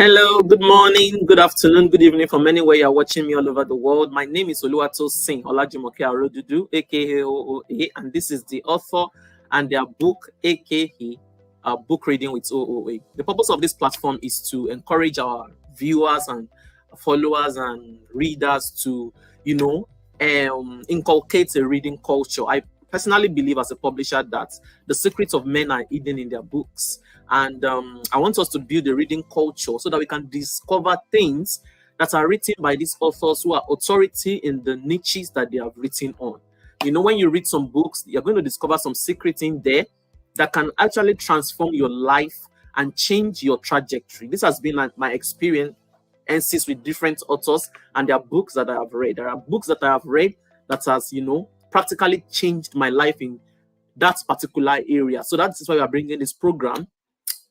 Hello, good morning, good afternoon, good evening from anywhere you're watching me all over the world. My name is Oluwatosin Olajumoke Arodudu, aka OOA, and this is the author and their book, aka Book Reading with OOA. The purpose of this platform is to encourage our viewers and followers and readers to, inculcate a reading culture. I personally believe as a publisher that the secrets of men are hidden in their books. And I want us to build a reading culture so that we can discover things that are written by these authors who are authority in the niches that they have written on. When you read some books, you're going to discover some secrets in there that can actually transform your life and change your trajectory. This has been my experience with different authors and their books that I have read. There are books that I have read that has, practically changed my life in that particular area. So that's why we are bringing this program.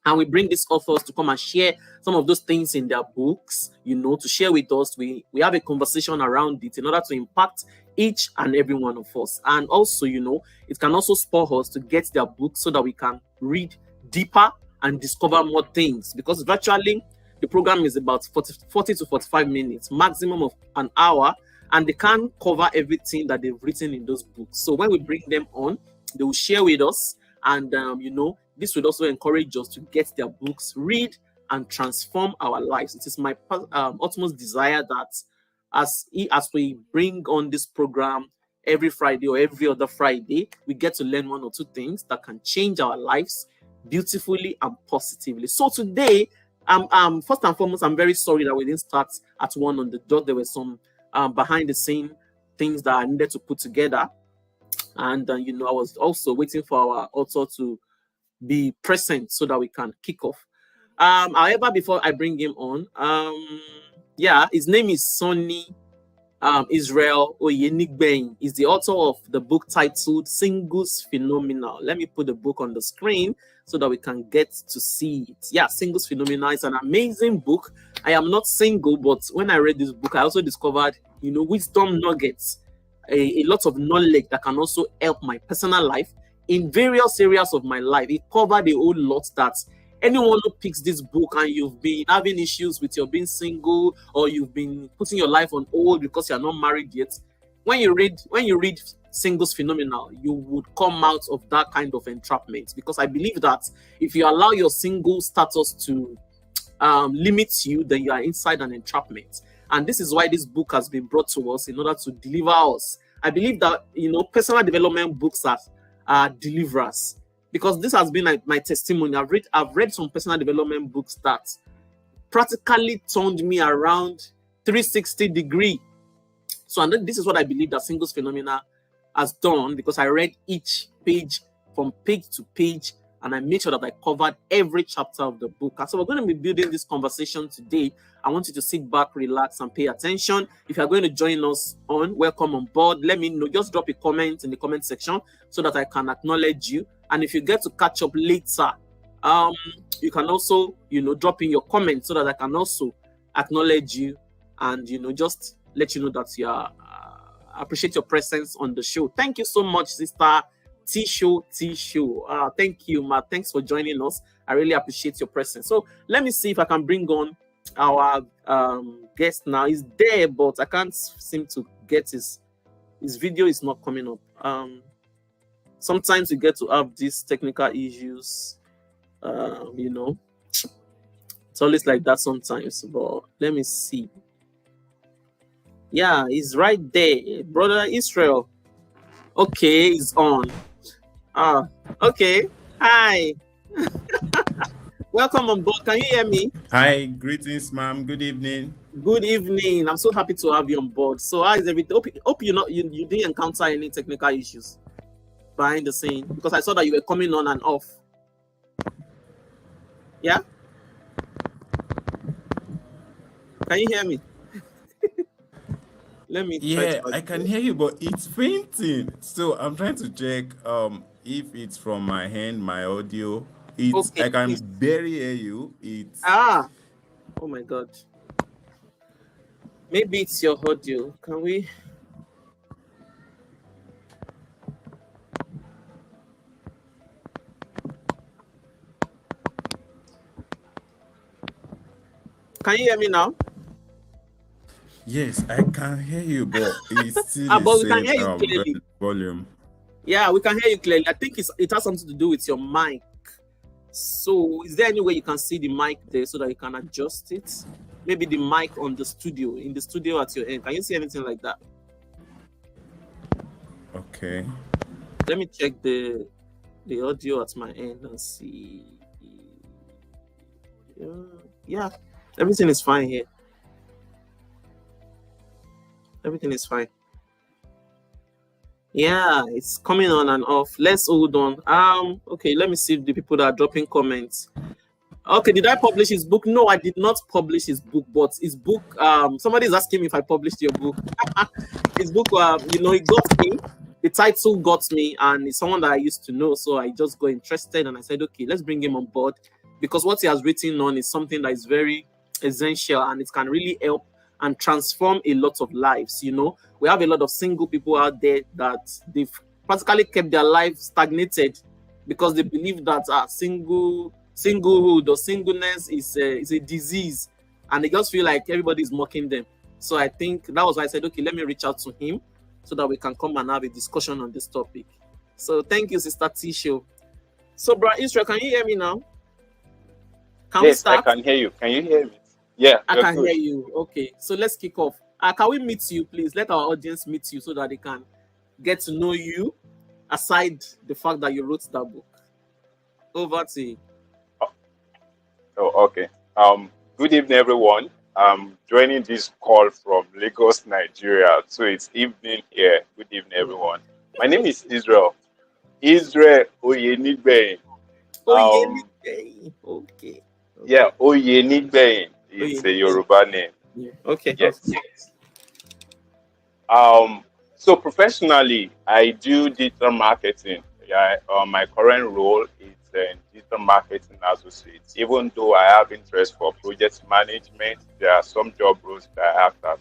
And we bring these authors to come and share some of those things in their books, to share with us. We have a conversation around it in order to impact each and every one of us. And also, it can also spur us to get their books so that we can read deeper and discover more things. Because virtually, the program is about 40 to 45 minutes, maximum of an hour. And they can't cover everything that they've written in those books. So when we bring them on, they will share with us. And, this would also encourage us to get their books, read, and transform our lives. It is my utmost desire that as we bring on this program every Friday or every other Friday, we get to learn one or two things that can change our lives beautifully and positively. So today, first and foremost, I'm very sorry that we didn't start at 1 on the dot. There were some behind the scene things that I needed to put together. And, I was also waiting for our author to be present so that we can kick off. However, before I bring him on, his name is Sunny Israel Oyenigbehin. He's the author of the book titled Singles Phenomenal. Let me put the book on the screen so that we can get to see it. Yeah, Singles Phenomenal is an amazing book. I am not single, but when I read this book, I also discovered, wisdom nuggets, a lot of knowledge that can also help my personal life in various areas of my life. It covered a whole lot that anyone who picks this book and you've been having issues with your being single or you've been putting your life on hold because you're not married yet, when you read Singles Phenomenal, you would come out of that kind of entrapment. Because I believe that if you allow your single status to limit you, then you are inside an entrapment. And this is why this book has been brought to us in order to deliver us. I believe that personal development books are deliverers, because this has been my testimony. I've read some personal development books that practically turned me around 360 degree. So and this is what I believe that Singles Phenomena has done, because I read each page from page to page and I made sure that I covered every chapter of the book. And so we're going to be building this conversation today. I want you to sit back, relax, and pay attention. If you're going to join us on, welcome on board. Let me know. Just drop a comment in the comment section so that I can acknowledge you. And if you get to catch up later, you can also, drop in your comments so that I can also acknowledge you and, just let you know that you are, appreciate your presence on the show. Thank you so much, sister. T-Show. Thank you, Ma. Thanks for joining us. I really appreciate your presence. So let me see if I can bring on our guest now. He's there, but I can't seem to get his video is not coming up. Sometimes we get to have these technical issues. It's always like that sometimes, but let me see. Yeah, he's right there. Brother Israel. Okay, he's on. Okay. Hi. Welcome on board. Can you hear me? Hi, greetings, ma'am. Good evening. Good evening. I'm so happy to have you on board. So how is everything? Hope you didn't encounter any technical issues behind the scene, because I saw that you were coming on and off. Yeah? Can you hear me? Let me try Yeah, I can hear you, but it's fainting. So I'm trying to check if it's from my hand, my audio. Okay, I can please. barely hear you. Oh my God. Maybe it's your audio. Can we? Can you hear me now? Yes, I can hear you, but it's still the But we can same hear you clearly. volume. Yeah, we can hear you clearly. I think it has something to do with your mic. So, is there any way you can see the mic there so that you can adjust it? Maybe the mic on the studio, in the studio at your end. Can you see anything like that? Okay. Let me check the audio at my end and see. Yeah, everything is fine here. Everything is fine. Yeah, it's coming on and off. Let's hold on. Okay, let me see the people that are dropping comments. Okay, did I publish his book? No, I did not publish his book, but his book, somebody is asking me if I published your book. His book, it got me. The title got me, and it's someone that I used to know, so I just got interested, and I said, okay, let's bring him on board, because what he has written on is something that is very essential, and it can really help and transform a lot of lives. We have a lot of single people out there that they've practically kept their life stagnated because they believe that singlehood or singleness is a disease, and they just feel like everybody is mocking them. So I think that was why I said, okay, let me reach out to him so that we can come and have a discussion on this topic. So thank you, Sister Tisho. So, Bro Israel, can you hear me now? Yes, I can hear you. Can you hear me? Yeah, I can hear you. Okay, so let's kick off. Can we meet you, please? Let our audience meet you so that they can get to know you, aside the fact that you wrote that book. Over to you. Oh, okay. Good evening, everyone. I'm joining this call from Lagos, Nigeria. So it's evening here. Good evening, everyone. My name is Israel Oyenigbehin. Okay. Yeah, Oyenigbehin. It's a Yoruba name. Yeah. Okay. Yes. So professionally, I do digital marketing. Yeah. My current role is digital marketing associate. Even though I have interest for project management, there are some job roles that I act as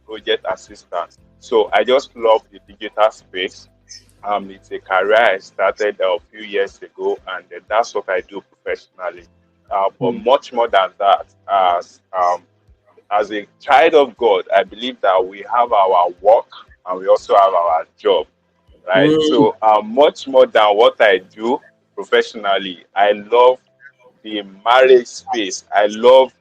project assistant. So I just love the digital space. It's a career I started a few years ago, and that's what I do professionally. But much more than that, as a child of God, I believe that we have our work and we also have our job, right? So much more than what I do professionally, I love the marriage space. I love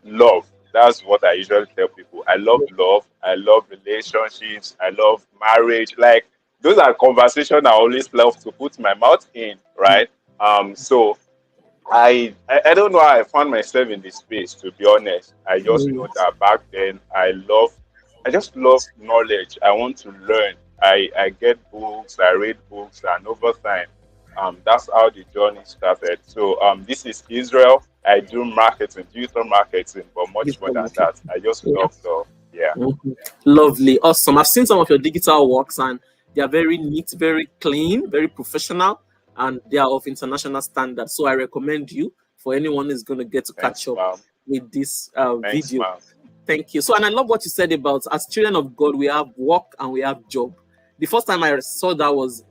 love. That's what I usually tell people. I love love. I love relationships. I love marriage. Like, those are conversations I always love to put my mouth in, right? So I don't know how I found myself in this space, to be honest. I just know that back then I just love knowledge. I want to learn. I get books, I read books, and over time, that's how the journey started. So this is Israel. I do marketing, digital marketing, but much more than that. I just love love. Yeah. Lovely. Awesome. I've seen some of your digital works, and they are very neat, very clean, very professional, and they are of international standards. So I recommend you for anyone who's going to get to catch up with this video. Ma'am. Thank you. So, and I love what you said about, as children of God, we have work and we have job. The first time I saw that was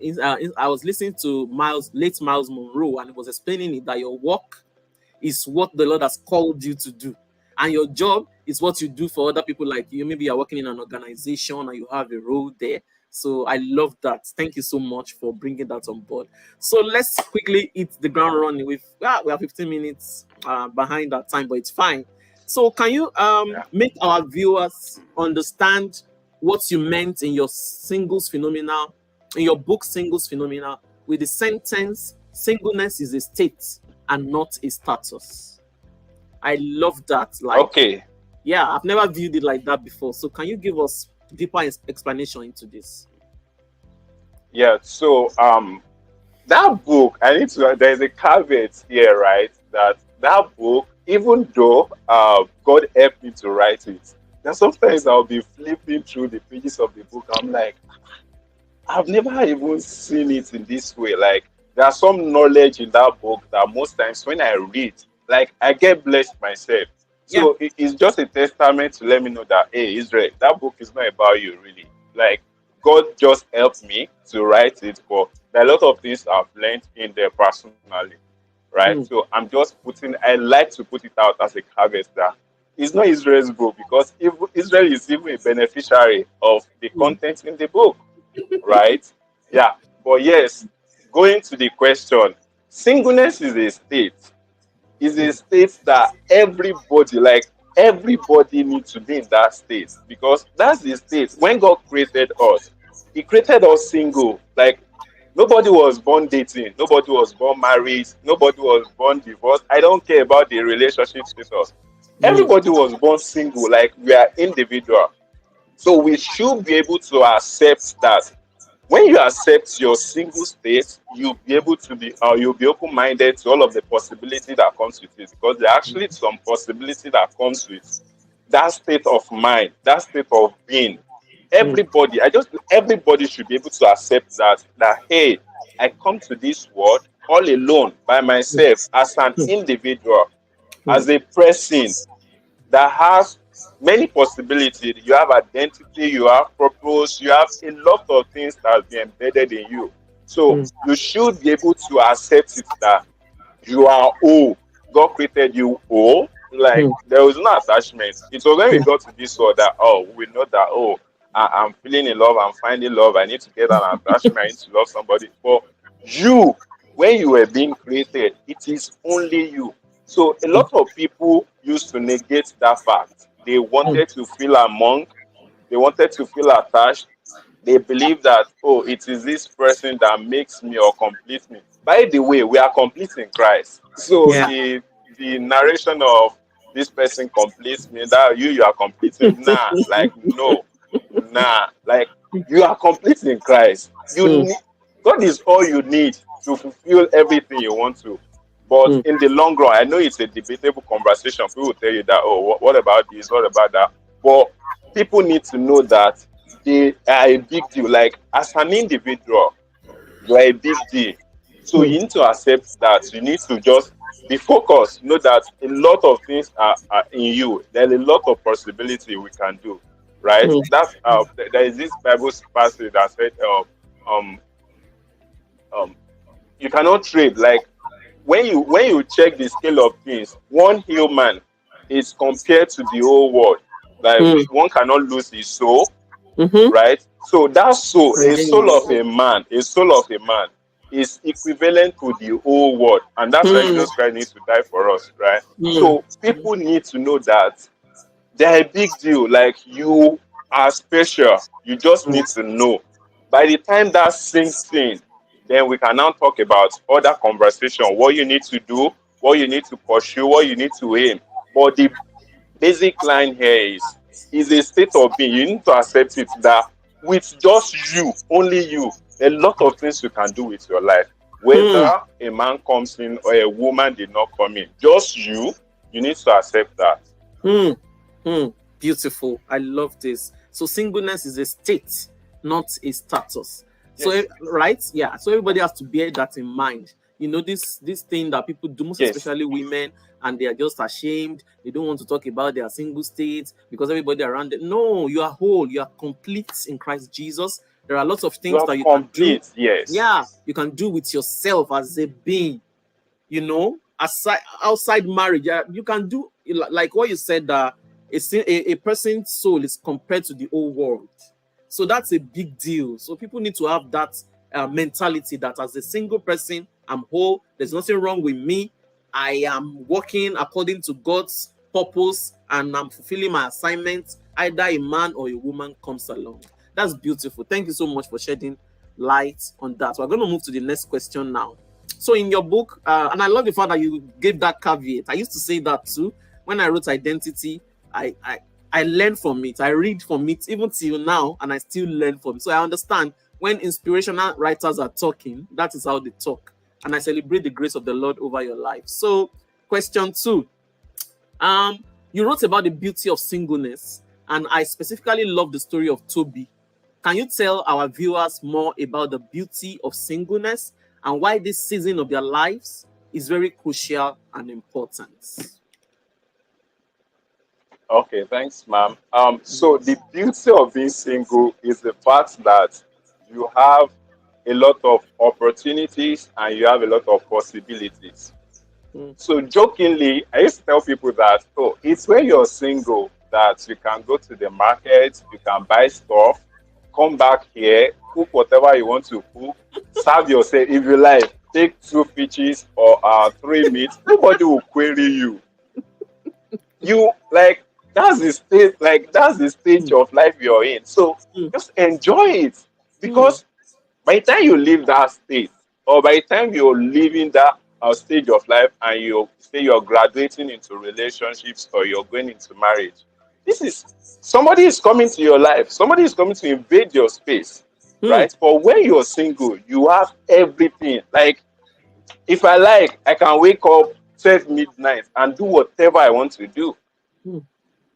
I was listening to late Miles Monroe, and he was explaining it, that your work is what the Lord has called you to do, and your job is what you do for other people like you. Maybe you're working in an organization and you have a role there. So I love that. Thank you so much for bringing that on board. So let's quickly hit the ground running. We have 15 minutes behind that time, but it's fine. So can you make our viewers understand what you meant in your book Singles Phenomena, with the sentence, singleness is a state and not a status? I love that. Okay. Yeah, I've never viewed it like that before. So can you give us deeper explanation into this? Yeah, so that book, there's a caveat here, right? That book, even though God helped me to write it, then sometimes I'll be flipping through the pages of the book. I'm like, I've never even seen it in this way. Like, there's some knowledge in that book that most times when I read, like, I get blessed myself. So it's just a testament to let me know that, hey, Israel, that book is not about you, really. Like, God just helped me to write it, but there are a lot of things I've learned in there personally, right? So I like to put it out as a caveat that It's not Israel's book because Israel is even a beneficiary of the content in the book, right? Yeah. But yes, going to the question, singleness is a state. Is a state that everybody needs to be in that state because that's the state. When God created us, He created us single. Like nobody was born dating, nobody was born married, nobody was born divorced. I don't care about the relationship status. Everybody was born single, like we are individual. So we should be able to accept that when you accept your single state, you'll be open-minded to all of the possibility that comes with it, because there are actually some possibility that comes with that state of mind, that state of being. Everybody should be able to accept that hey, I come to this world all alone by myself as an individual, as a person that has many possibilities. You have identity, you have purpose, you have a lot of things that have been embedded in you. So you should be able to accept it that you are whole. God created you whole. Like there was no attachment. It was when we got to this world that we know that I'm feeling in love, I'm finding love, I need to get an attachment, I need to love somebody. But you, when you were being created, it is only you. So a lot of people used to negate that fact. They wanted to feel among, they wanted to feel attached. They believe that, it is this person that makes me or completes me. By the way, we are complete in Christ. So the narration of this person completes me, that you are completing, no, like you are complete in Christ. God is all you need to fulfill everything you want to. But in the long run, I know it's a debatable conversation. People will tell you that, what about this? What about that? But people need to know that they are a big deal. Like, as an individual, you are a big deal. So you need to accept that. You need to just be focused. Know that a lot of things are in you. There's a lot of possibility we can do, right? That's there is this Bible passage that said, you cannot trade. Like, when you check the scale of things, one human is compared to the whole world. Like one cannot lose his soul, right? So that soul, a soul of a man is equivalent to the whole world, and that's why Jesus Christ needs to die for us, right? So people need to know that they're a big deal. Like, you are special. You just need to know. By the time that sinks in, then we can now talk about other conversation, what you need to do, what you need to pursue, what you need to aim. But the basic line here is a state of being. You need to accept it that with just you, only you, a lot of things you can do with your life. Whether a man comes in or a woman did not come in, just you need to accept that. Beautiful. I love this. So singleness is a state, not a status. So right, so everybody has to bear that in mind. You know, this thing that people do, most especially women, and they are just ashamed. They don't want to talk about their single state because everybody around them. No, you are whole. You are complete in Christ Jesus. There are lots of things that you can do. Yeah, you can do with yourself as a being. You know, outside marriage, you can do like what you said, that a person's soul is compared to the whole world. So that's a big deal. So people need to have that mentality that as a single person, I'm whole. There's nothing wrong with me. I am working according to God's purpose and I'm fulfilling my assignments. Either a man or a woman comes along. That's beautiful. Thank you so much for shedding light on that. We're going to move to the next question now. So in your book, and I love the fact that you gave that caveat. I used to say that too. When I wrote Identity, I learn from it. I read from it even till now, and I still learn from it. So I understand when inspirational writers are talking, that is how they talk. And I celebrate the grace of the Lord over your life. So question 2. You wrote about the beauty of singleness, and I specifically love the story of Toby. Can you tell our viewers more about the beauty of singleness and why this season of their lives is very crucial and important? Okay, thanks, ma'am. So the beauty of being single is the fact that you have a lot of opportunities and you have a lot of possibilities. So jokingly, I used to tell people that, oh, it's when you're single that you can go to the market, you can buy stuff, come back here, cook whatever you want to cook, serve yourself if you like. Take 2 fishes or 3 meats. Nobody will query you. You like that's the stage of life you're in. So just enjoy it, because by the time you leave that state, or by the time you're leaving that stage of life, and you say you're graduating into relationships or you're going into marriage, this is somebody is coming to your life. Somebody is coming to invade your space, right? But when you're single, you have everything. Like, if I like, I can wake up 12 midnight and do whatever I want to do.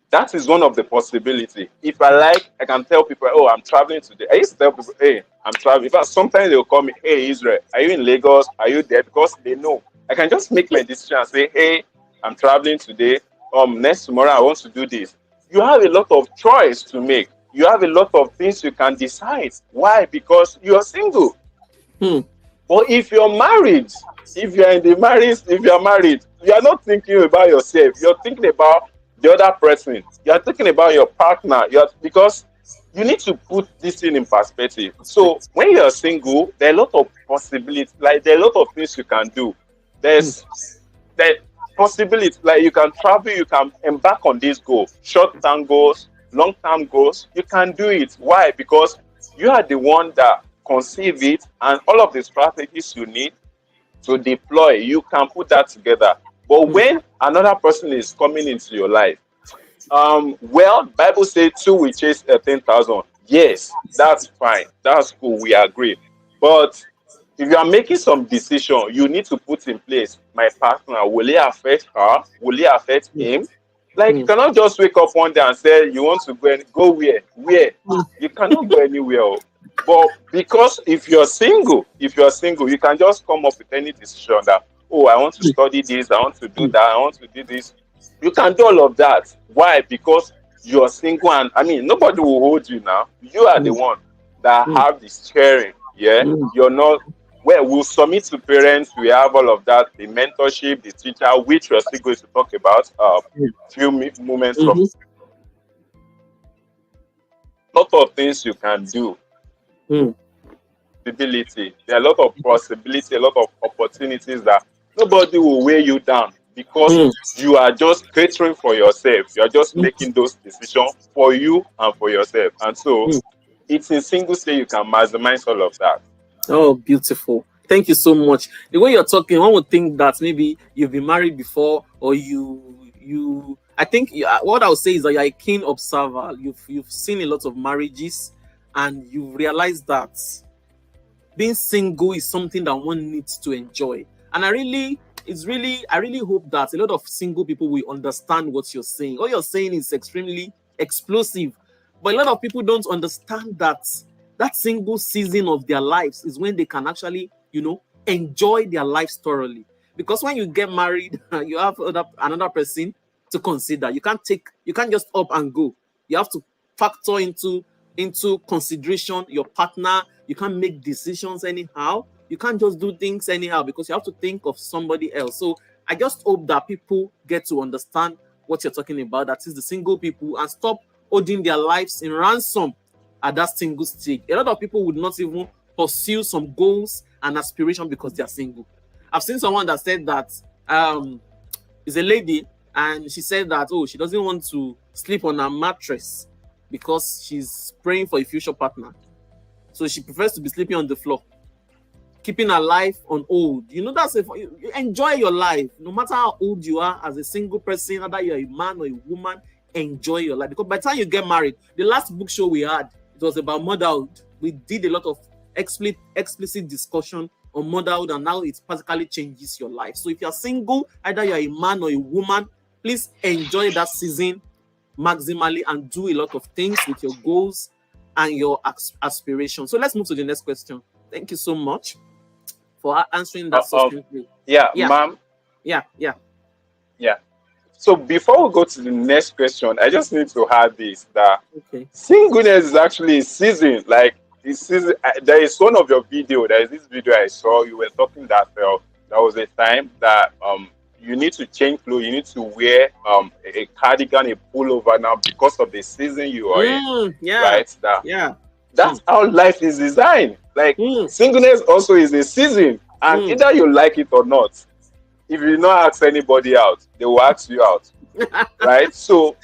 That is one of the possibility. If I like, I can tell people, oh, I'm traveling today. I used to tell people, hey, I'm traveling. In fact, sometimes they'll call me, hey, Israel, are you in Lagos? Are you there? Because they know. I can just make my decision and say, hey, I'm traveling today. Next tomorrow, I want to do this. You have a lot of choice to make. You have a lot of things you can decide. Why? Because you're single. But if you're married, if you're married, you're not thinking about yourself. You're thinking about the other person. You're thinking about your partner. Because you need to put this thing in perspective. So when you're single, there are a lot of possibilities. Like, there are a lot of things you can do. There's that possibility. Like, you can travel, you can embark on this goal. Short-term goals, long-term goals. You can do it. Why? Because you are the one that conceive it, and all of the strategies you need to deploy, you can put that together. But when another person is coming into your life, well, Bible says 2 will chase 10,000. Yes, that's fine. That's cool. We agree. But if you are making some decision, you need to put in place, my partner, will it affect her? Will it affect him? Like, you cannot just wake up one day and say you want to go where? Where? You cannot go anywhere. But because if you're single, you can just come up with any decision that, oh, I want to study this, I want to do that, I want to do this. You can do all of that. Why? Because you're single, and I mean, nobody will hold you now. You are the one that have the steering. Yeah, you're not. Well, we'll submit to parents. We have all of that, the mentorship, the teacher, which we're still going to talk about few moments from. Lot of things you can do. Possibility. There are a lot of possibility, a lot of opportunities that nobody will weigh you down, because you are just catering for yourself. You are just making those decisions for you and for yourself. And so it's in single state you can maximize all of that. Oh, beautiful. Thank you so much. The way you're talking, one would think that maybe you've been married before, or I think what I would say is that you're a keen observer. You've seen a lot of marriages, and you realize that being single is something that one needs to enjoy. And I really hope that a lot of single people will understand what you're saying. What you're saying is extremely explosive, but a lot of people don't understand that single season of their lives is when they can actually, enjoy their lives thoroughly. Because when you get married, you have another person to consider. You can't just up and go. You have to factor into consideration your partner. You can't make decisions anyhow. You can't just do things anyhow, because you have to think of somebody else. So I just hope that people get to understand what you're talking about, that is the single people, and stop holding their lives in ransom at that single stage. A lot of people would not even pursue some goals and aspirations because they are single. I've seen someone that said that is a lady, and she said that, oh, she doesn't want to sleep on a mattress because she's praying for a future partner. So she prefers to be sleeping on the floor, keeping her life on hold. That's you enjoy your life, no matter how old you are as a single person, whether you're a man or a woman. Enjoy your life, because by the time you get married, the last book show we had, it was about motherhood. We did a lot of explicit discussion on motherhood, and now it practically changes your life. So if you're single, either you're a man or a woman, please enjoy that season maximally and do a lot of things with your goals and your aspirations. So let's move to the next question. Thank you so much for answering that succinctly. Ma'am. Yeah. So before we go to the next question, I just need to add this, that singleness is actually a season. Like, this season, there is one of your video. There is this video I saw. You were talking that there was a time that you need to change clothes. You need to wear a cardigan, a pullover now because of the season you are in, Yeah. right? Yeah. That's how life is designed. Like singleness also is a season, and either you like it or not. If you not ask anybody out, they will ask you out, right? So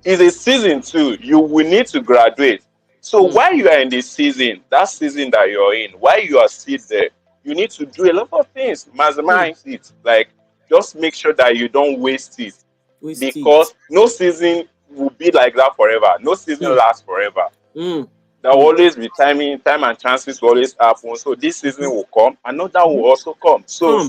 it's a season too. You will need to graduate. So while you are in this season, that season that you're in, while you are still there, you need to do a lot of things, maximize it. Like just make sure that you don't waste it, because no season will be like that forever. No season lasts forever. There will always be time and chances will always happen. So this season will come, another will also come. So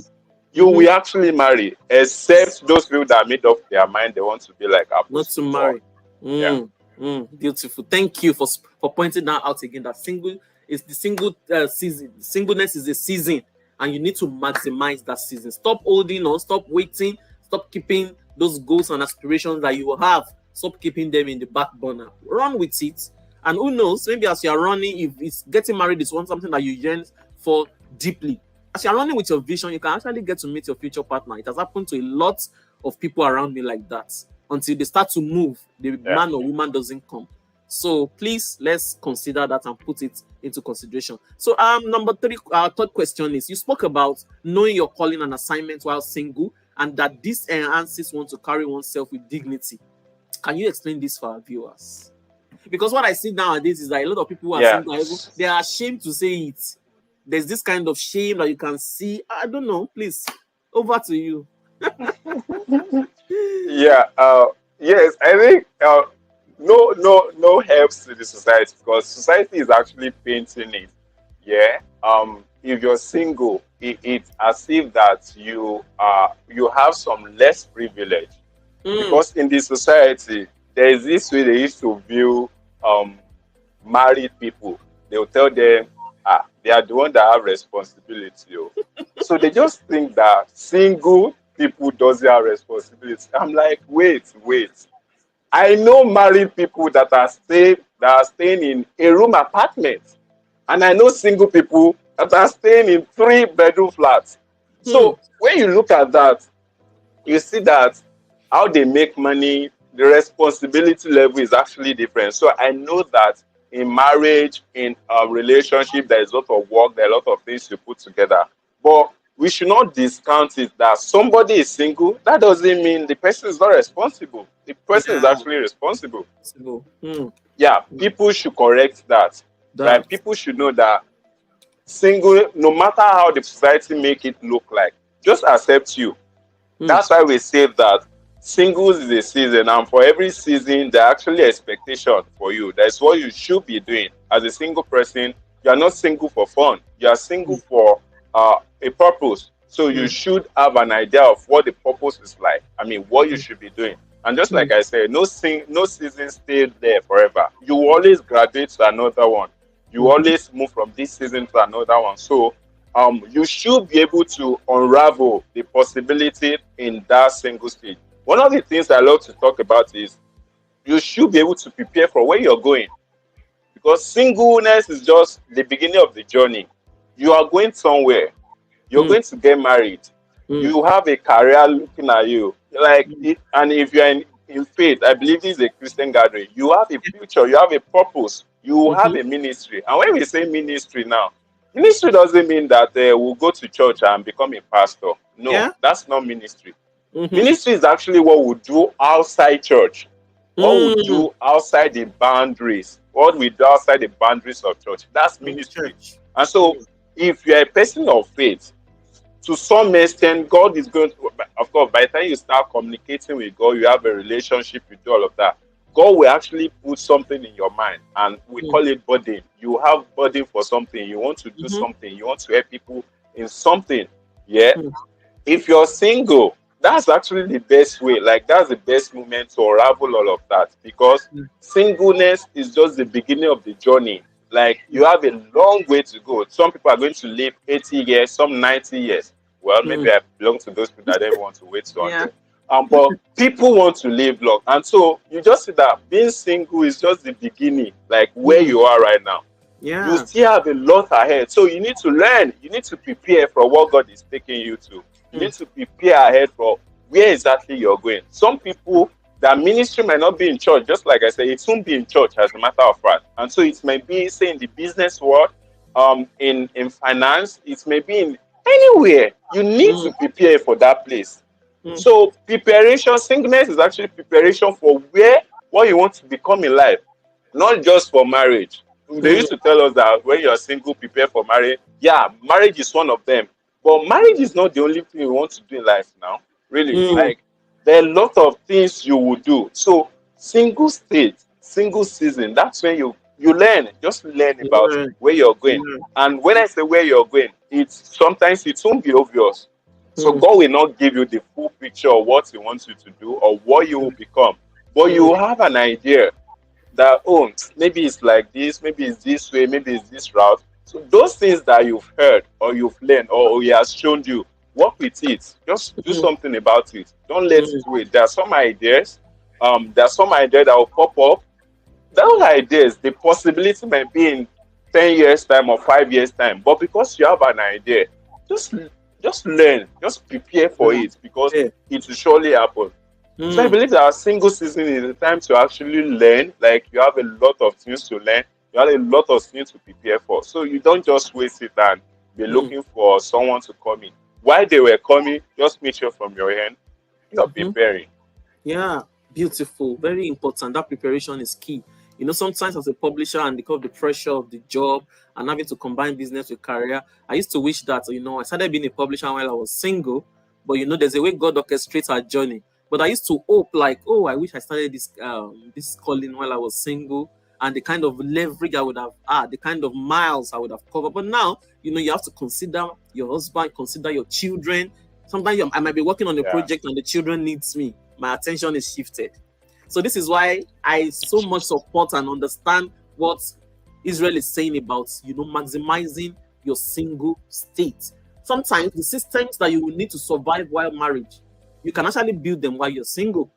you will actually marry, except those people that made up their mind they want to be like Apostle not to marry. marry. Beautiful. Thank you for pointing that out again. That single is the single season. Singleness is a season, and you need to maximize that season. Stop holding on. Stop waiting. Stop keeping those goals and aspirations that you have. Stop keeping them in the back burner. Run with it. And who knows? Maybe as you are running, if it's getting married is something that you yearn for deeply. As you're running with your vision, you can actually get to meet your future partner. It has happened to a lot of people around me like that. Until they start to move, the man or woman doesn't come. So please, let's consider that and put it into consideration. So number 3, our third question is, you spoke about knowing your calling and assignment while single, and that this enhances one to carry oneself with dignity. Can you explain this for our viewers? Because what I see nowadays is that a lot of people who are single, they are ashamed to say it. There's this kind of shame that you can see. I don't know. Please, over to you. Yes, I think no helps to the society, because society is actually painting it. Yeah. If you're single, it's as if that you have some less privilege, because in the society there is this way they used to view married people. They'll tell them, they are the one that have responsibility. So they just think that single people doesn't have responsibility. I'm like, wait. I know married people that are staying in a room apartment, and I know single people that are staying in 3-bedroom flats. So when you look at that, you see that how they make money, the responsibility level is actually different. So I know that in marriage, in a relationship, there is a lot of work, there are a lot of things to put together. But we should not discount it that somebody is single. That doesn't mean the person is not responsible. The person is actually responsible. Yeah, people should correct that. Right? People should know that single, no matter how the society make it look like, just accept you. That's why we say that singles is a season, and for every season there are actually expectations for you. That's what you should be doing as a single person. You are not single for fun. You are single for a purpose. So you should have an idea of what the purpose is like. I mean, what you should be doing. And just like I said, no season stays there forever. You always graduate to another one. You always move from this season to another one. So you should be able to unravel the possibility in that single stage. One of the things I love to talk about is you should be able to prepare for where you're going, because singleness is just the beginning of the journey. You are going somewhere. You're going to get married. You have a career looking at you. And if you're in faith, I believe this is a Christian gathering. You have a future. You have a purpose. You have a ministry. And when we say ministry now, ministry doesn't mean that we'll go to church and become a pastor. No, that's not ministry. Ministry is actually what we do outside church. What we do outside the boundaries. What we do outside the boundaries of church. That's ministry. And so, if you're a person of faith, to some extent, God is going to, of course, by the time you start communicating with God, you have a relationship, you do all of that. God will actually put something in your mind, and we call it burden. You have burden for something. You want to do something. You want to help people in something. Yeah. If you're single, that's actually the best way. Like, that's the best moment to unravel all of that, because singleness is just the beginning of the journey. Like, you have a long way to go. Some people are going to live 80 years, some 90 years. Well, maybe I belong to those people that don't want to wait 200. But people want to live long. And so you just see that being single is just the beginning, like where you are right now. Yeah. You still have a lot ahead. So you need to learn. You need to prepare for what God is taking you to. You need to prepare ahead for where exactly you're going. Some people, their ministry might not be in church, just like I said, it won't be in church as a matter of fact. And so it may be, say, in the business world, in finance, it may be in anywhere. You need to prepare for that place. So preparation, singleness is actually preparation for what you want to become in life, not just for marriage. They used to tell us that when you're single, prepare for marriage. Yeah, marriage is one of them. But marriage is not the only thing you want to do in life now. Really. Like, there are a lot of things you will do. So single state, single season, that's when you learn. Just learn about where you're going. And when I say where you're going, it's sometimes it won't be obvious. So God will not give you the full picture of what He wants you to do or what you will become. But you have an idea that, oh, maybe it's like this, maybe it's this way, maybe it's this route. So those things that you've heard or you've learned or He has shown you, work with it. Just do something about it. Don't let it wait. There are some ideas. There are some ideas that will pop up. Those ideas, the possibility might be in 10 years' time or 5 years' time. But because you have an idea, just learn. Just prepare for it because it will surely happen. So I believe that our single season is the time to actually learn. Like, you have a lot of things to learn. You have a lot of things to prepare for. So you don't just waste it and be looking for someone to come in. While they were coming, just make sure from your end you're preparing. Yeah, beautiful. Very important. That preparation is key. You know, sometimes as a publisher and because of the pressure of the job and having to combine business with career, I used to wish that, you know, I started being a publisher while I was single. But, you know, there's a way God orchestrates our journey. But I used to hope like, oh, I wish I started this calling while I was single, and the kind of leverage I would have had, the kind of miles I would have covered. But now, you know, you have to consider your husband, consider your children. Sometimes I might be working on a project and the children needs me. My attention is shifted. So this is why I so much support and understand what Israel is saying about, you know, maximizing your single state. Sometimes the systems that you will need to survive while marriage, you can actually build them while you're single.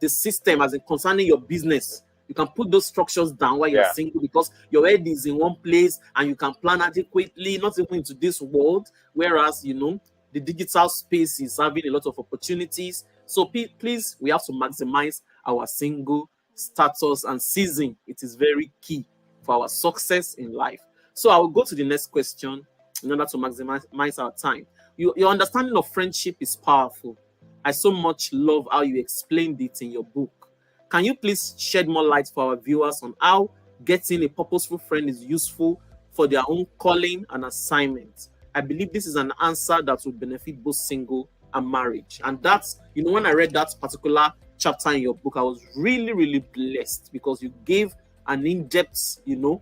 The system, as in concerning your business, you can put those structures down while you're single because your head is in one place and you can plan adequately, not even into this world. Whereas, you know, the digital space is having a lot of opportunities. So please, we have to maximize our single status and season. It is very key for our success in life. So I will go to the next question in order to maximize our time. Your understanding of friendship is powerful. I so much love how you explained it in your book. Can you please shed more light for our viewers on how getting a purposeful friend is useful for their own calling and assignment? I believe this is an answer that would benefit both single and marriage. And that's, you know, when I read that particular chapter in your book, I was really, really blessed because you gave an in-depth, you know,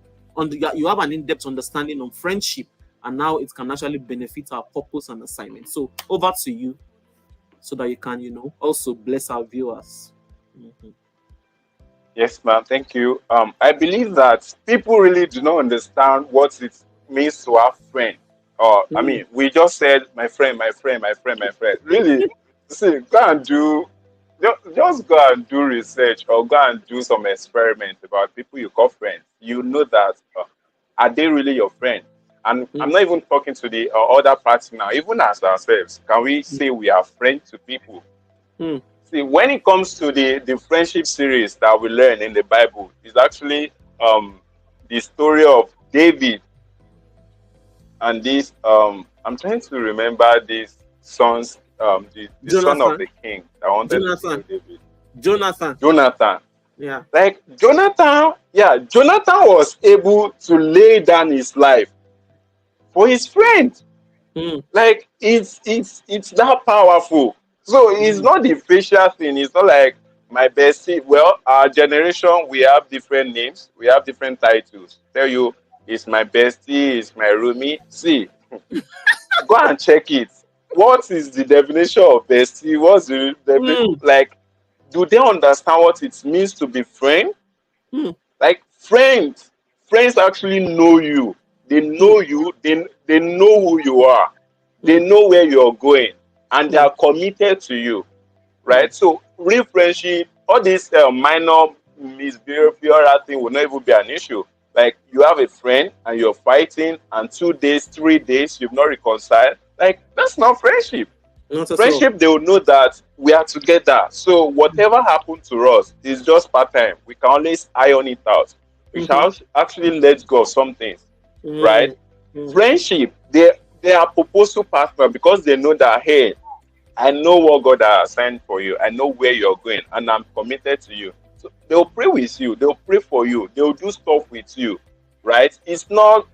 you have an in-depth understanding on friendship, and now it can actually benefit our purpose and assignment. So over to you, so that you can, you know, also bless our viewers. Yes, ma'am. Thank you. I believe that people really do not understand what it means to have friend. I mean, we just said my friend, my friend, my friend, my friend. Really, see, just go and do research or go and do some experiments about people you call friends. You know that are they really your friend? And I'm not even talking to the other party now. Even as ourselves, can we say we are friends to people? See, when it comes to the friendship series that we learn in the Bible, it's actually the story of David and this. I'm trying to remember these sons. The son of the king that wanted to kill David. Jonathan. Yeah. Like Jonathan was able to lay down his life for his friend. Like it's that powerful. So it's not the facial thing. It's not like my bestie. Well, our generation, we have different names. We have different titles. Tell you, it's my bestie, it's my roomie. See, go and check it. What is the definition of bestie? What's the definition? Like, do they understand what it means to be friend? Like friends actually know you. They know you. They know who you are. They know where you're going, and they are committed to you, right? So real friendship, all this minor misbehavior thing will not even be an issue. Like, you have a friend and you're fighting, and 2 days, 3 days, you've not reconciled. Like, that's not friendship. Not at all. Friendship, they will know that we are together. So whatever happened to us is just part time. We can always iron it out. We Mm-hmm. can actually let go of some things, right? Mm-hmm. Friendship, they are proposal partner because they know that, hey, I know what God has assigned for you. I know where you're going, and I'm committed to you. So they'll pray with you. They'll pray for you. They'll do stuff with you, right? It's not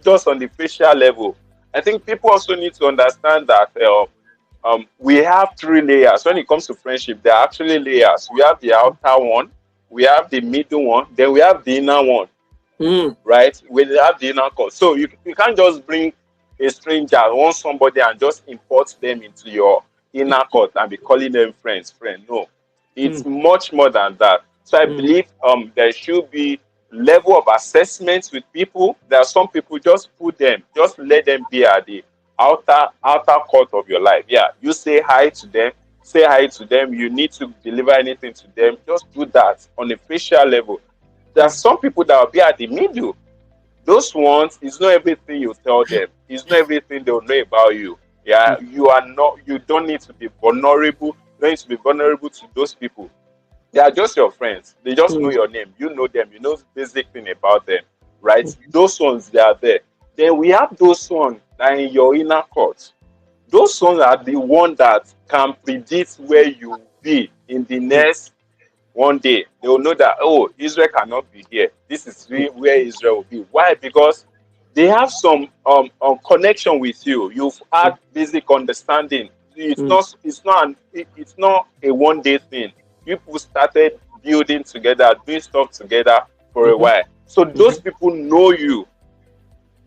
just on the facial level. I think people also need to understand that we have three layers when it comes to friendship. There are actually layers. We have the outer one, we have the middle one, then we have the inner one, Mm. right? We have the inner core. So you can't just bring a stranger, want somebody, and just import them into your inner court and be calling them friend. No, it's Mm. much more than that. So I Mm. believe there should be level of assessments with people. There are some people, just put them, just let them be at the outer court of your life. Yeah, you say hi to them, say hi to them. You need to deliver anything to them, just do that on a facial level. There are some people that will be at the middle. Those ones, it's not everything you tell them. It's not everything they'll know about you. Yeah, you don't need to be vulnerable. You don't need to be vulnerable to those people. They are just your friends. They just know Mm. your name. You know them. You know basic thing about them, right? Those ones, they are there. Then we have those ones that are in your inner court. Those ones are the one that can predict where you will be in the Mm. next one day. They will know that, oh, Israel cannot be here. This is where Israel will be. Why? Because they have some connection with you. You've had basic understanding. Mm. It's not a one day thing. People started building together, doing stuff together for a Mm-hmm. while. So Mm-hmm. those people know you.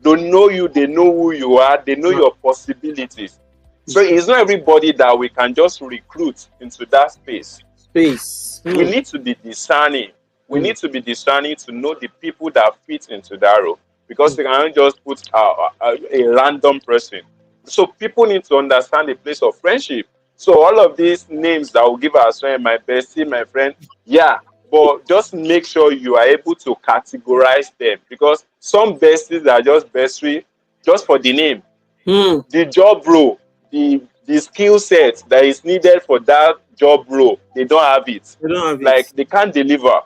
They know you. They know who you are. They know Yeah. your possibilities. So it's not everybody that we can just recruit into that space. Space. We Mm. need to be discerning. We Mm. need to be discerning to know the people that fit into that role, because Mm. we cannot just put a random person. So people need to understand the place of friendship. So all of these names that will give us, my bestie, my friend, yeah, but just make sure you are able to categorize them, because some besties are just bestie just for the name. Mm. The job role, the skill set that is needed for that job role, they don't have it. They don't have Like, it. they can't deliver.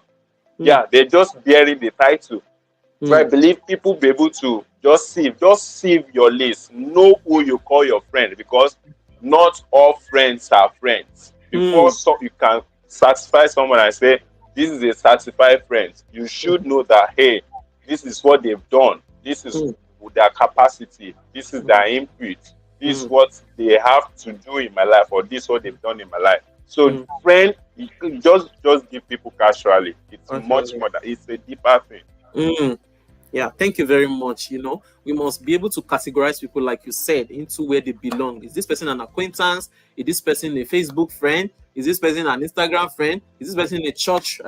Mm. Yeah, they're just bearing the title. So I Mm. believe people be able to just sieve your list, know who you call your friend, because not all friends are friends. Before, Mm. so you can satisfy someone and say this is a certified friend, you should know that, hey, this is what they've done, this is Mm. their capacity, this is their input, this is Mm. what they have to do in my life, or this is what they've done in my life. So Mm. friend, you just give people casually. It's much Actually. more that it's a deeper thing. Mm. Yeah, thank you very much. We must be able to categorize people, like you said, into where they belong. Is this person an acquaintance? Is this person a Facebook friend? Is this person an Instagram friend? Is this person a church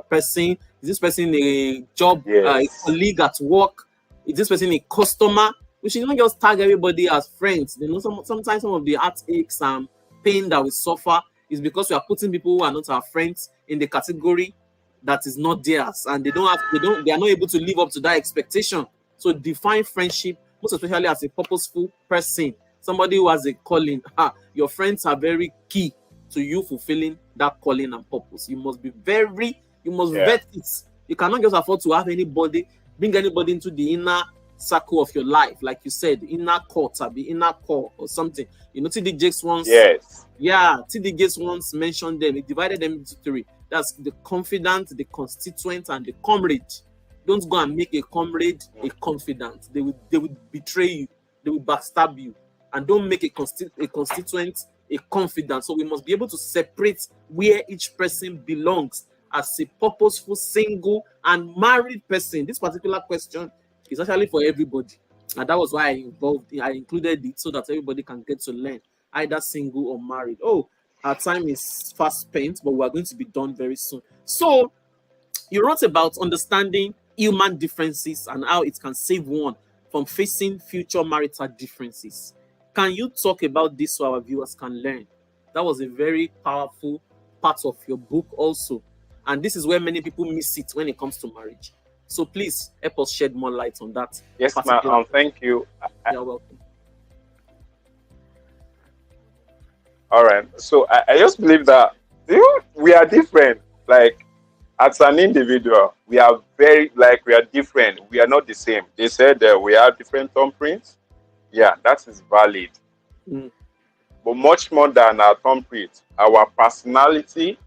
person? Is this person a job, a Yes. colleague at work? Is this person a customer? We should not just tag everybody as friends. Sometimes some of the heartaches and pain that we suffer is because we are putting people who are not our friends in the category that is not theirs, and they are not able to live up to that expectation. So define friendship, most especially as a purposeful person, somebody who has a calling. Your friends are very key to you fulfilling that calling and purpose. You must Yeah. vet it. You cannot just afford to have bring anybody into the inner circle of your life, like you said, inner court, or the inner core or something. TD Jakes once, Yes. yeah, TD Gates once mentioned them. He divided them into three. That's the confidant, the constituent, and the comrade. Don't go and make a comrade a confidant. They will betray you. They will backstab you. And don't make a constituent a confidant. So we must be able to separate where each person belongs as a purposeful, single, and married person. This particular question is actually for everybody. And that was why I included it so that everybody can get to learn, either single or married. Oh, our time is fast spent, but we are going to be done very soon. So you wrote about understanding human differences and how it can save one from facing future marital differences. Can you talk about this so our viewers can learn? That was a very powerful part of your book also. And this is where many people miss it when it comes to marriage. So please help us shed more light on that. Yes, ma'am. Particular. Thank you. You're welcome. All right. So I just believe that we are different. Like as an individual, we are we are different. We are not the same. They said that we have different thumbprints. Yeah, that is valid. Mm. But much more than our thumbprint, our personality,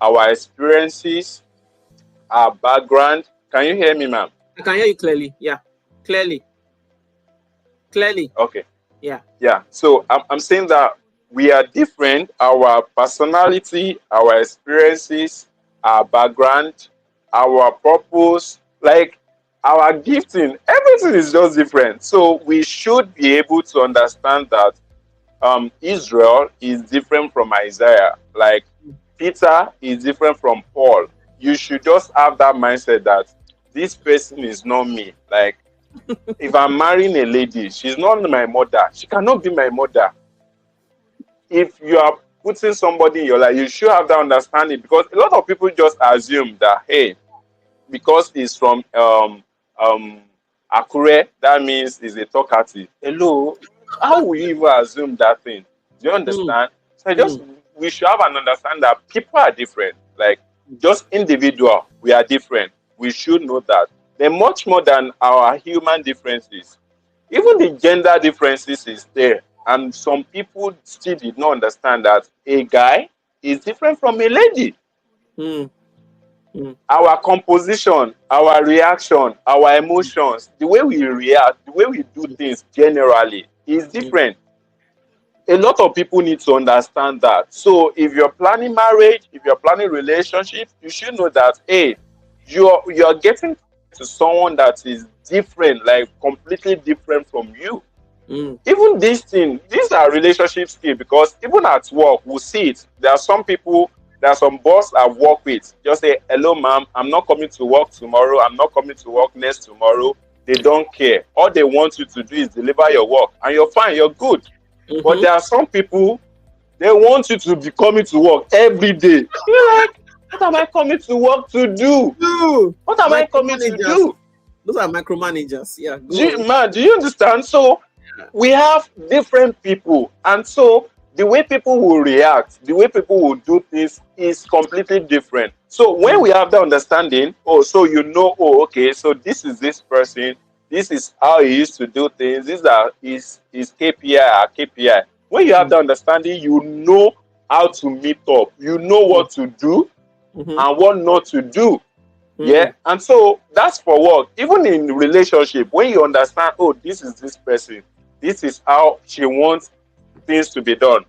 our experiences, our background. Can you hear me, ma'am? I can hear you clearly. Yeah, clearly. Okay. Yeah. Yeah. So I'm saying that we are different. Our personality, our experiences, our background, our purpose, like our gifting, everything is just different. So we should be able to understand that Israel is different from Isaiah. Like Peter is different from Paul. You should just have that mindset that this person is not me. Like if I'm marrying a lady, she's not my mother. She cannot be my mother. If you are putting somebody in your life, you should have that understanding, because a lot of people just assume that, hey, because he's from Akure, that means he's a talkative. Hello, how will you even assume that thing? Do you understand? So we should have an understanding that people are different. Like just individual, we are different. We should know that. They're much more than our human differences. Even the gender differences is there. And some people still did not understand that a guy is different from a lady. Our composition, our reaction, our emotions, the way we react, the way we do things generally is different. A lot of people need to understand that. So if you're planning marriage, if you're planning relationships, you should know that, hey, you're getting to someone that is different, like completely different from you. Even these are relationship skills, because even at work, we'll see it. There are some boss I've worked with, just say, hello, ma'am, I'm not coming to work tomorrow. I'm not coming to work next tomorrow. They don't care. All they want you to do is deliver your work, and you're fine, you're good. But there are some people, they want you to be coming to work every day. You're like, what am I coming to work to do? What am I coming to do? Those are micromanagers. Yeah. Do you understand? So we have different people, and so the way people will react, the way people will do things is completely different. So when we have that understanding, so okay, so this is this person, this is how he used to do things, these are his KPI or KPI. When you have that understanding, you know how to meet up, you know what to do and what not to do. Yeah, and so that's for work. Even in relationship, when you understand, this is this person, this is how she wants things to be done.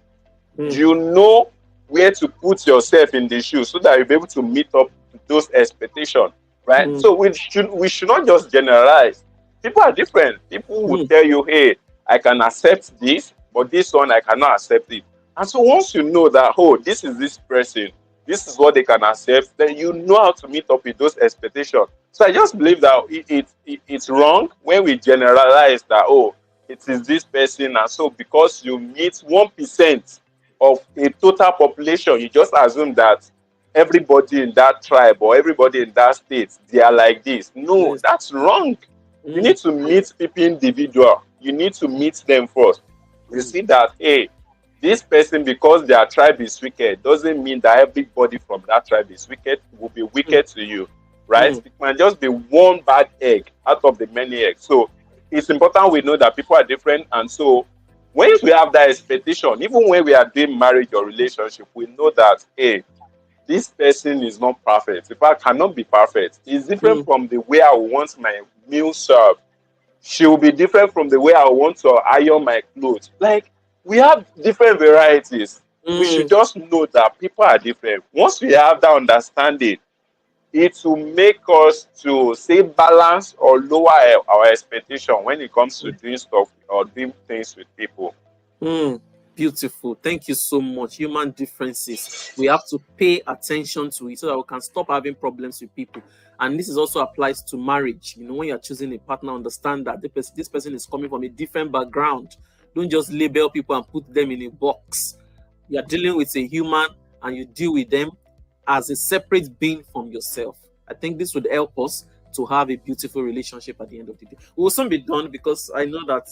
You know where to put yourself in the shoes so that you'll be able to meet up to those expectations, right? So we should not just generalize. People are different. People will tell you, hey, I can accept this, but this one I cannot accept it. And so once you know that, this is this person, this is what they can accept, then you know how to meet up with those expectations. So I just believe that it's wrong when we generalize that, it is this person, and so because you meet 1% of a total population, you just assume that everybody in that tribe or everybody in that state, they are like this. No, that's wrong. You need to meet people individual. You need to meet them first. You see that, hey, this person, because their tribe is wicked, doesn't mean that everybody from that tribe is wicked, will be wicked to you, right? It might just be one bad egg out of the many eggs. So it's important we know that people are different. And so when we have that expectation, even when we are doing marriage or relationship, we know that, hey, this person is not perfect. In fact, cannot be perfect. It's different from the way I want my meal served. She will be different from the way I want to iron my clothes. Like, we have different varieties. We should just know that people are different. Once we have that understanding, it will make us to say balance or lower our expectation when it comes to doing stuff or doing things with people. Beautiful. Thank you so much. Human differences. We have to pay attention to it so that we can stop having problems with people. And this is also applies to marriage. When you're choosing a partner, understand that this person is coming from a different background. Don't just label people and put them in a box. You're dealing with a human and you deal with them as a separate being from yourself. I think this would help us to have a beautiful relationship at the end of the day. We will soon be done because I know that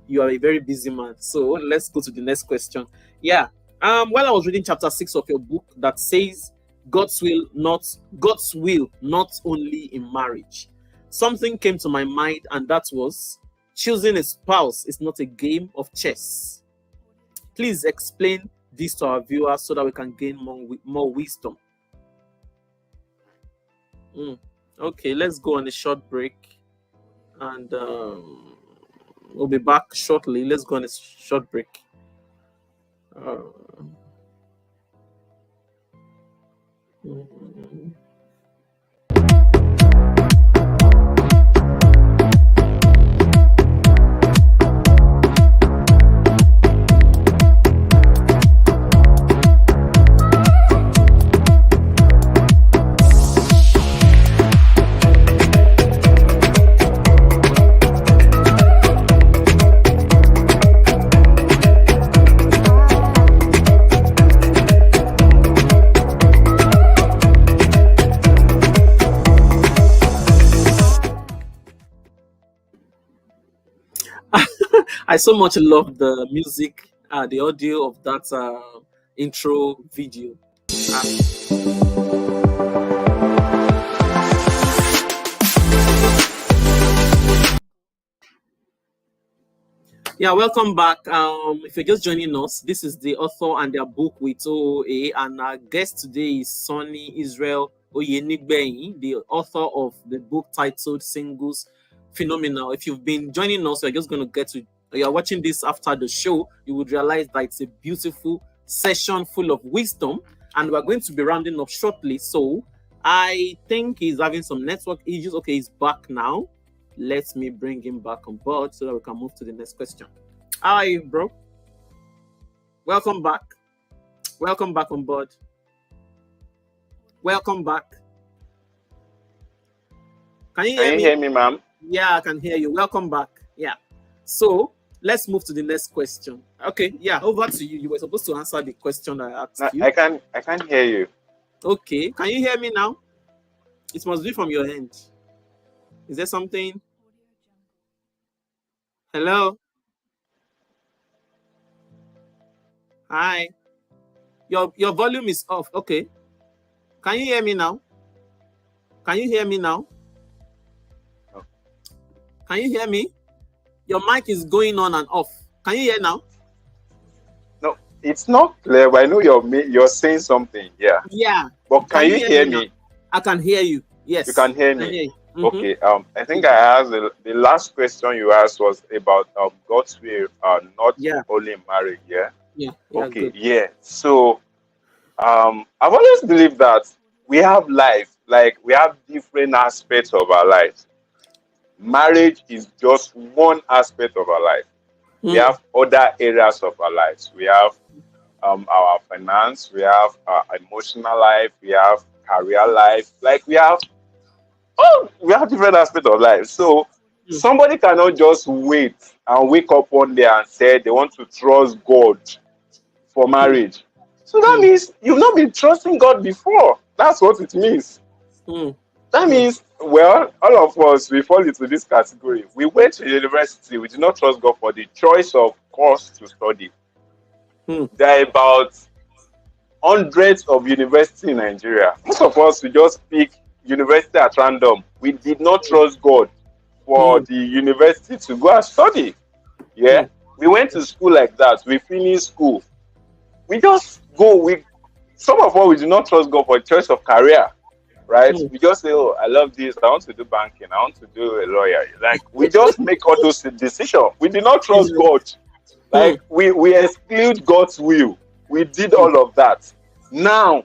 you are a very busy man. So let's go to the next question. Yeah. While I was reading chapter 6 of your book that says God's will not only in marriage, something came to my mind, and that was choosing a spouse is not a game of chess. Please explain this to our viewers so that we can gain more wisdom. Okay, let's go on a short break, and we'll be back shortly. Let's go on a short break. I so much love the music, the audio of that intro video. Yeah, welcome back. If you're just joining us, this is the author and their book with OOA, and our guest today is Sunny Israel Oyenigbehin, the author of the book titled Singles Phenomenal. If you've been joining us, you're watching this after the show, you would realize that it's a beautiful session full of wisdom, and we're going to be rounding up shortly. So I think he's having some network issues. Okay, he's back now. Let me bring him back on board so that we can move to the next question. How are you, bro? Welcome back. Welcome back on board. Welcome back. Can you hear me, ma'am? Yeah, I can hear you. Welcome back. Yeah. So let's move to the next question. Okay. Yeah. Over to you. You were supposed to answer the question I asked you. I can't hear you. Okay. Can you hear me now? It must be from your end. Is there something? Hello? Hi. Your volume is off. Okay. Can you hear me now? Can you hear me now? No. Can you hear me? Your mic is going on and off. Can you hear now? No, it's not clear, but I know you're saying something. Yeah. Yeah. But can you hear me? I can hear you. Yes. You can hear me. Hear Okay. I think I asked the last question you asked was about God's will, not only in marriage. Yeah. Yeah. Okay. Good. Yeah. So, I've always believed that we have life, like we have different aspects of our lives. Marriage is just one aspect of our life. We have other areas of our lives. We have our finance, we have our emotional life, we have career life. Like we have different aspects of life. So somebody cannot just wait and wake up one day and say they want to trust God for marriage. So that means you've not been trusting God before. That's what it means. That means, well, all of us, we fall into this category. We went to university, we did not trust God for the choice of course to study. There are about hundreds of universities in Nigeria. Most of us, we just pick university at random. We did not trust God for the university to go and study. Yeah. We went to school like that. We finished school. We just go. Some of us, we do not trust God for choice of career. Right? We just say, oh, I love this. I want to do banking. I want to do a lawyer. Like, we just make all those decisions. We did not trust God. Like, we exclude God's will. We did all of that. Now,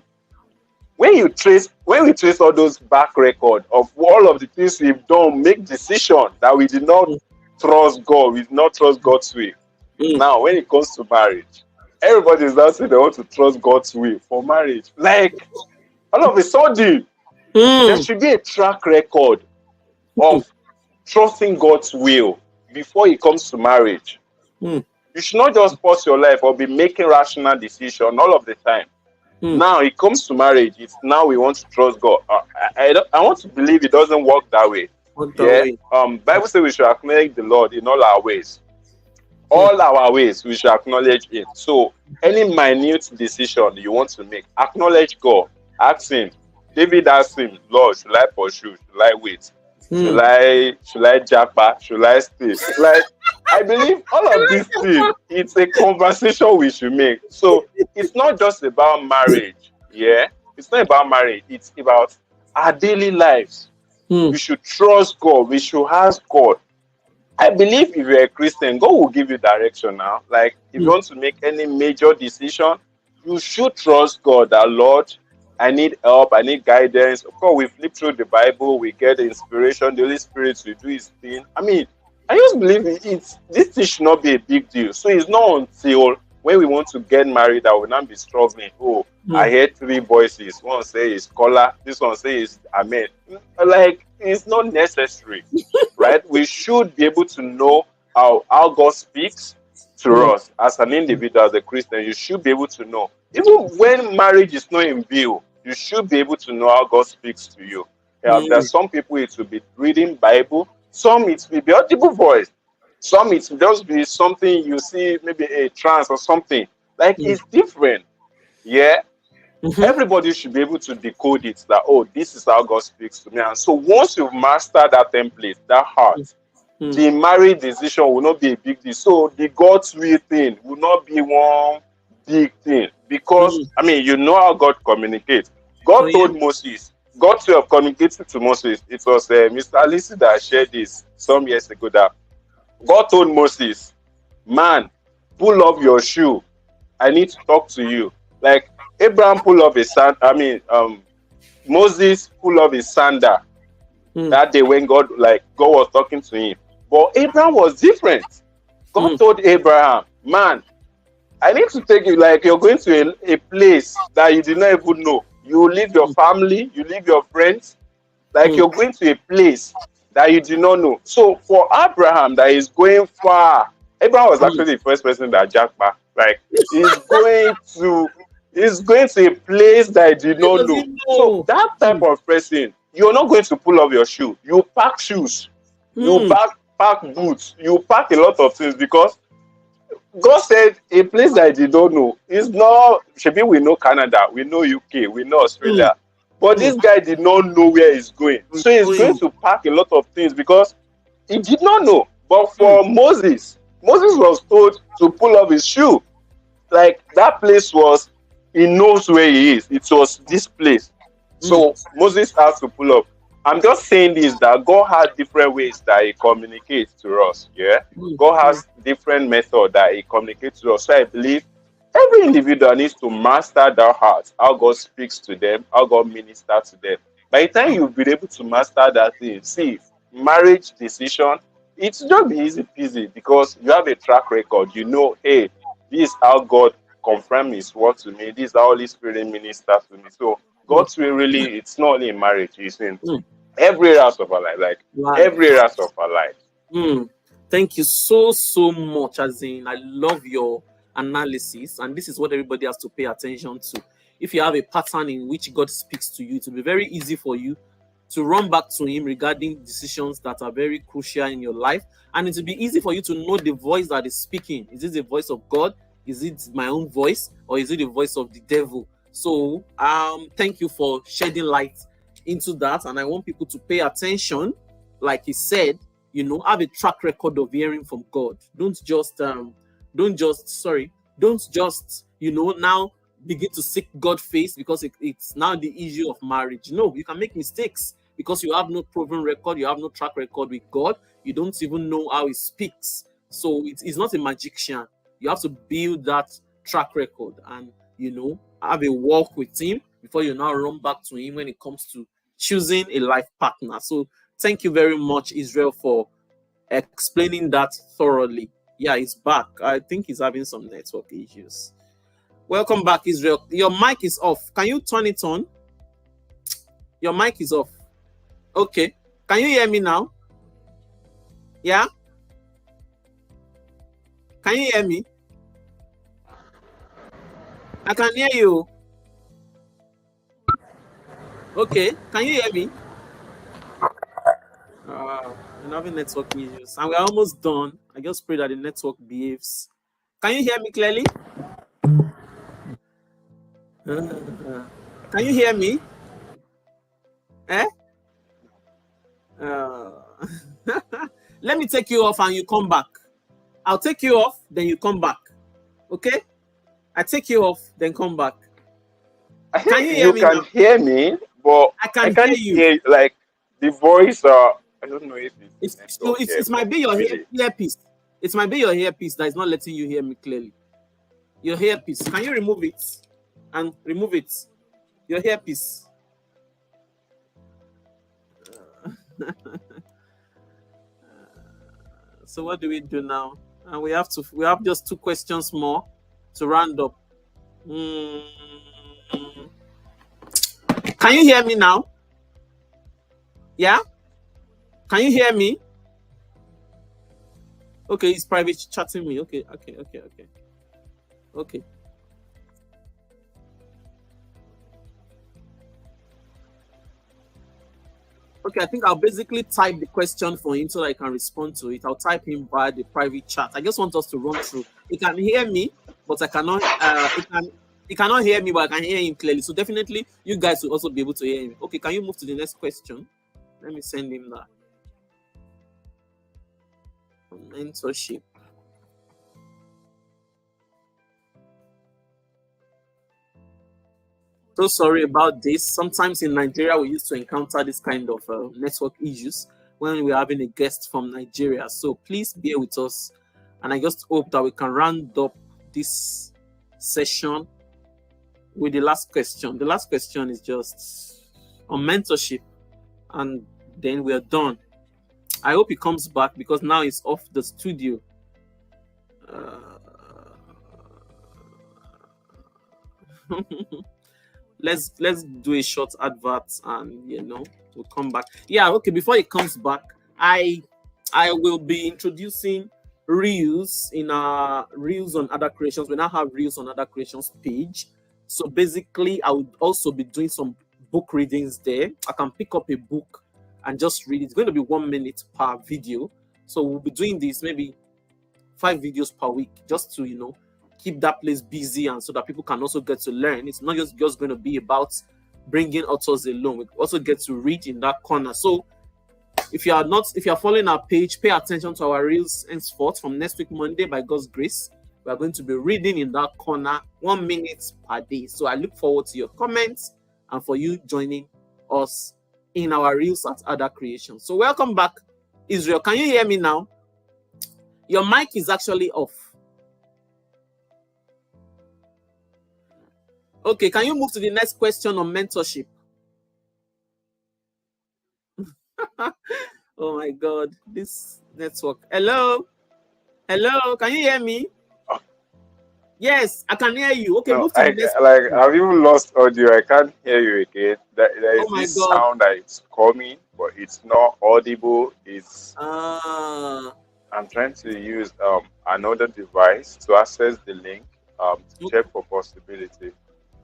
when we trace all those back record of all of the things we've done, make decisions that we did not trust God, we did not trust God's will. Now, when it comes to marriage, everybody is now saying they want to trust God's will for marriage. Like, all of a sudden, there should be a track record of trusting God's will before it comes to marriage. You should not just pause your life or be making rational decisions all of the time. Now it comes to marriage. It's now we want to trust God. I want to believe it doesn't work that way. Bible says we should acknowledge the Lord in all our ways. All our ways, we should acknowledge Him. So, any minute decision you want to make, acknowledge God. Ask Him. David asked Him, Lord, should I pursue? Should I wait? Should I japa? Should I stay? Like, I believe all of these things, it's a conversation we should make. So it's not just about marriage. Yeah. It's not about marriage. It's about our daily lives. We should trust God. We should ask God. I believe if you're a Christian, God will give you direction now. Like, if you want to make any major decision, you should trust God that, Lord, I need help, I need guidance. Of course, we flip through the Bible, we get the inspiration, the Holy Spirit will do His thing. I mean, I just believe this thing should not be a big deal. So it's not until when we want to get married that we'll not be struggling. Oh, I heard 3 voices. One say is Kola, this one say is Amen. Like, it's not necessary, right? We should be able to know how God speaks to us as an individual, as a Christian. You should be able to know. Even when marriage is not in view, you should be able to know how God speaks to you. There's some people, it will be reading Bible. Some it will be audible voice. Some it will just be something you see, maybe a trance or something. Like, it's different. Yeah. Everybody should be able to decode it, that, oh, this is how God speaks to me. And so once you've mastered that template, that heart, the marriage decision will not be a big deal. So the God's will thing will not be one big thing. Because, I mean, you know how God communicates. God told Moses, God's way of communicating to Moses, it was Mr. Alice that shared this some years ago, that God told Moses, man, pull up your shoe. I need to talk to you. Like, Abraham pull up his Moses pull up his sandal that day when God was talking to him. But Abraham was different. God told Abraham, man, I need to take you, like, you're going to a place that you did not even know. You leave your family, you leave your friends, like you're going to a place that you do not know. So for Abraham that is going far, Abraham was actually the first person that jacked back. Like, he's going to a place that I did not know. So that type of person, you're not going to pull off your shoe. You pack shoes, you pack boots, you pack a lot of things, because God said a place that I did not know is not. Maybe we know Canada, we know UK, we know Australia, but this guy did not know where he's going. So he's going to pack a lot of things because he did not know. But for Moses was told to pull off his shoe. Like, that place was, he knows where he is. It was this place. So Moses has to pull up. I'm just saying this, that God has different ways that He communicates to us. Yeah, God has different methods that He communicates to us. So I believe every individual needs to master their heart, how God speaks to them, how God ministers to them. By the time you've been able to master that thing, see, marriage decision, it's just be easy peasy, because you have a track record. You know, hey, this is how God confirms His word to me. This is how Holy Spirit ministers to me. So God's will really, it's not only in marriage, it's in every area of our life, like every area of our life. Thank you so much. As in, I love your analysis, and this is what everybody has to pay attention to. If you have a pattern in which God speaks to you, it will be very easy for you to run back to Him regarding decisions that are very crucial in your life, and it will be easy for you to know the voice that is speaking. Is it the voice of God? Is it my own voice, or is it the voice of the devil? So thank you for shedding light into that, and I want people to pay attention. Like he said, have a track record of hearing from God. Don't just now begin to seek God's face because it's now the issue of marriage. No, you can make mistakes because you have no proven record, you have no track record with God, you don't even know how He speaks. So it's not a magician. You have to build that track record and have a walk with Him before you now run back to Him when it comes to choosing a life partner. So thank you very much, Israel, for explaining that thoroughly. Yeah, he's back. I think he's having some network issues. Welcome back, Israel. Your mic is off. Can you turn it on? Your mic is off. Okay. Can you hear me now? Yeah? Can you hear me? I can hear you. Okay. Can you hear me? having network issues, and we're almost done. I just pray that the network behaves. Can you hear me clearly? Can you hear me? Eh? Let me take you off and you come back. I'll take you off, then you come back. Okay? I take you off, then come back. I Can think you hear you me can now? hear me, but I can can't hear you. like the voice. I don't know if it's network here, It might be your really. earpiece. It might be your earpiece that is not letting you hear me clearly. Your earpiece. Can you remove it? And remove it. Your earpiece. So what do we do now? And we have just 2 questions more to round up. Can you hear me now? Yeah? Can you hear me? Okay, it's private chatting me. Okay. Okay, I think I'll basically type the question for him so that I can respond to it. I'll type him via the private chat. I just want us to run through. He can hear me, but I cannot. He cannot hear me, but I can hear him clearly. So definitely, you guys will also be able to hear him. Okay, can you move to the next question? Let me send him that. Mentorship. So sorry about this. Sometimes in Nigeria, we used to encounter this kind of network issues when we're having a guest from Nigeria. So please bear with us. And I just hope that we can round up this session with the last question. The last question is just on mentorship. And then we're done. I hope he comes back because now he's off the studio. Let's do a short advert and we'll come back. Yeah, okay, before he comes back, I will be introducing reels in our reels on other creations. We now have reels on other creations page. So basically I would also be doing some book readings there. I can pick up a book and just read. It's going to be 1 minute per video. So we'll be doing this maybe 5 videos per week just to keep that place busy and so that people can also get to learn. It's not just going to be about bringing authors alone. We also get to read in that corner. So if you are following our page, pay attention to our reels henceforth. From next week Monday, by God's grace, we are going to be reading in that corner 1 minute per day. So I look forward to your comments and for you joining us in our reels at Other Creations. So welcome back, Israel. Can you hear me now? Your mic is actually off. Okay, can you move to the next question on mentorship? Oh my God, this network. Hello? Hello, can you hear me? Yes, I can hear you. Okay, No, move to the next question. I've even lost audio. I can't hear you again. There is this sound that is coming, but it's not audible. I'm trying to use another device to access the link to check for possibility.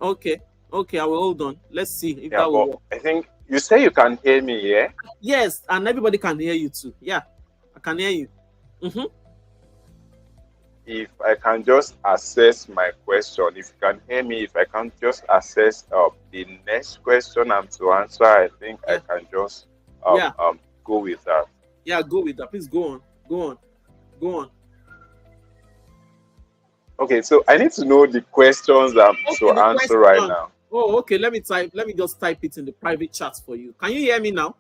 Okay, I will hold on. Let's see if that will work. I think you say you can hear me, yeah? Yes, and everybody can hear you too. Yeah, I can hear you. If I can just access my question, if you can hear me, if I can just access the next question I'm to answer, I think I can just go with that. Yeah, go with that. Please go on. Okay, so I need to know the questions to answer right now. Oh, okay. Let me just type it in the private chat for you. Can you hear me now?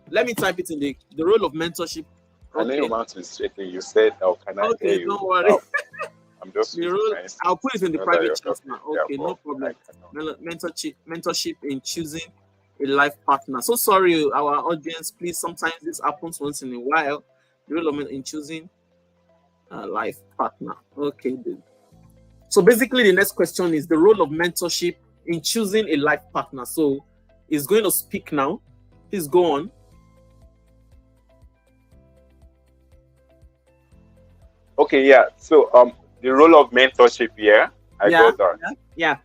Let me type it in the role of mentorship. I know your mouth is shaking. You said, can I hear you? Don't worry. I'm just I'll put it in the private chat now. Okay, no problem. Mentorship in choosing a life partner. So sorry, our audience. Please, sometimes this happens once in a while. The role of in choosing a life partner. Okay, dude. So basically, the next question is the role of mentorship in choosing a life partner. So he's going to speak now. Please go on. Okay, yeah. So the role of mentorship here, I got that. Yeah.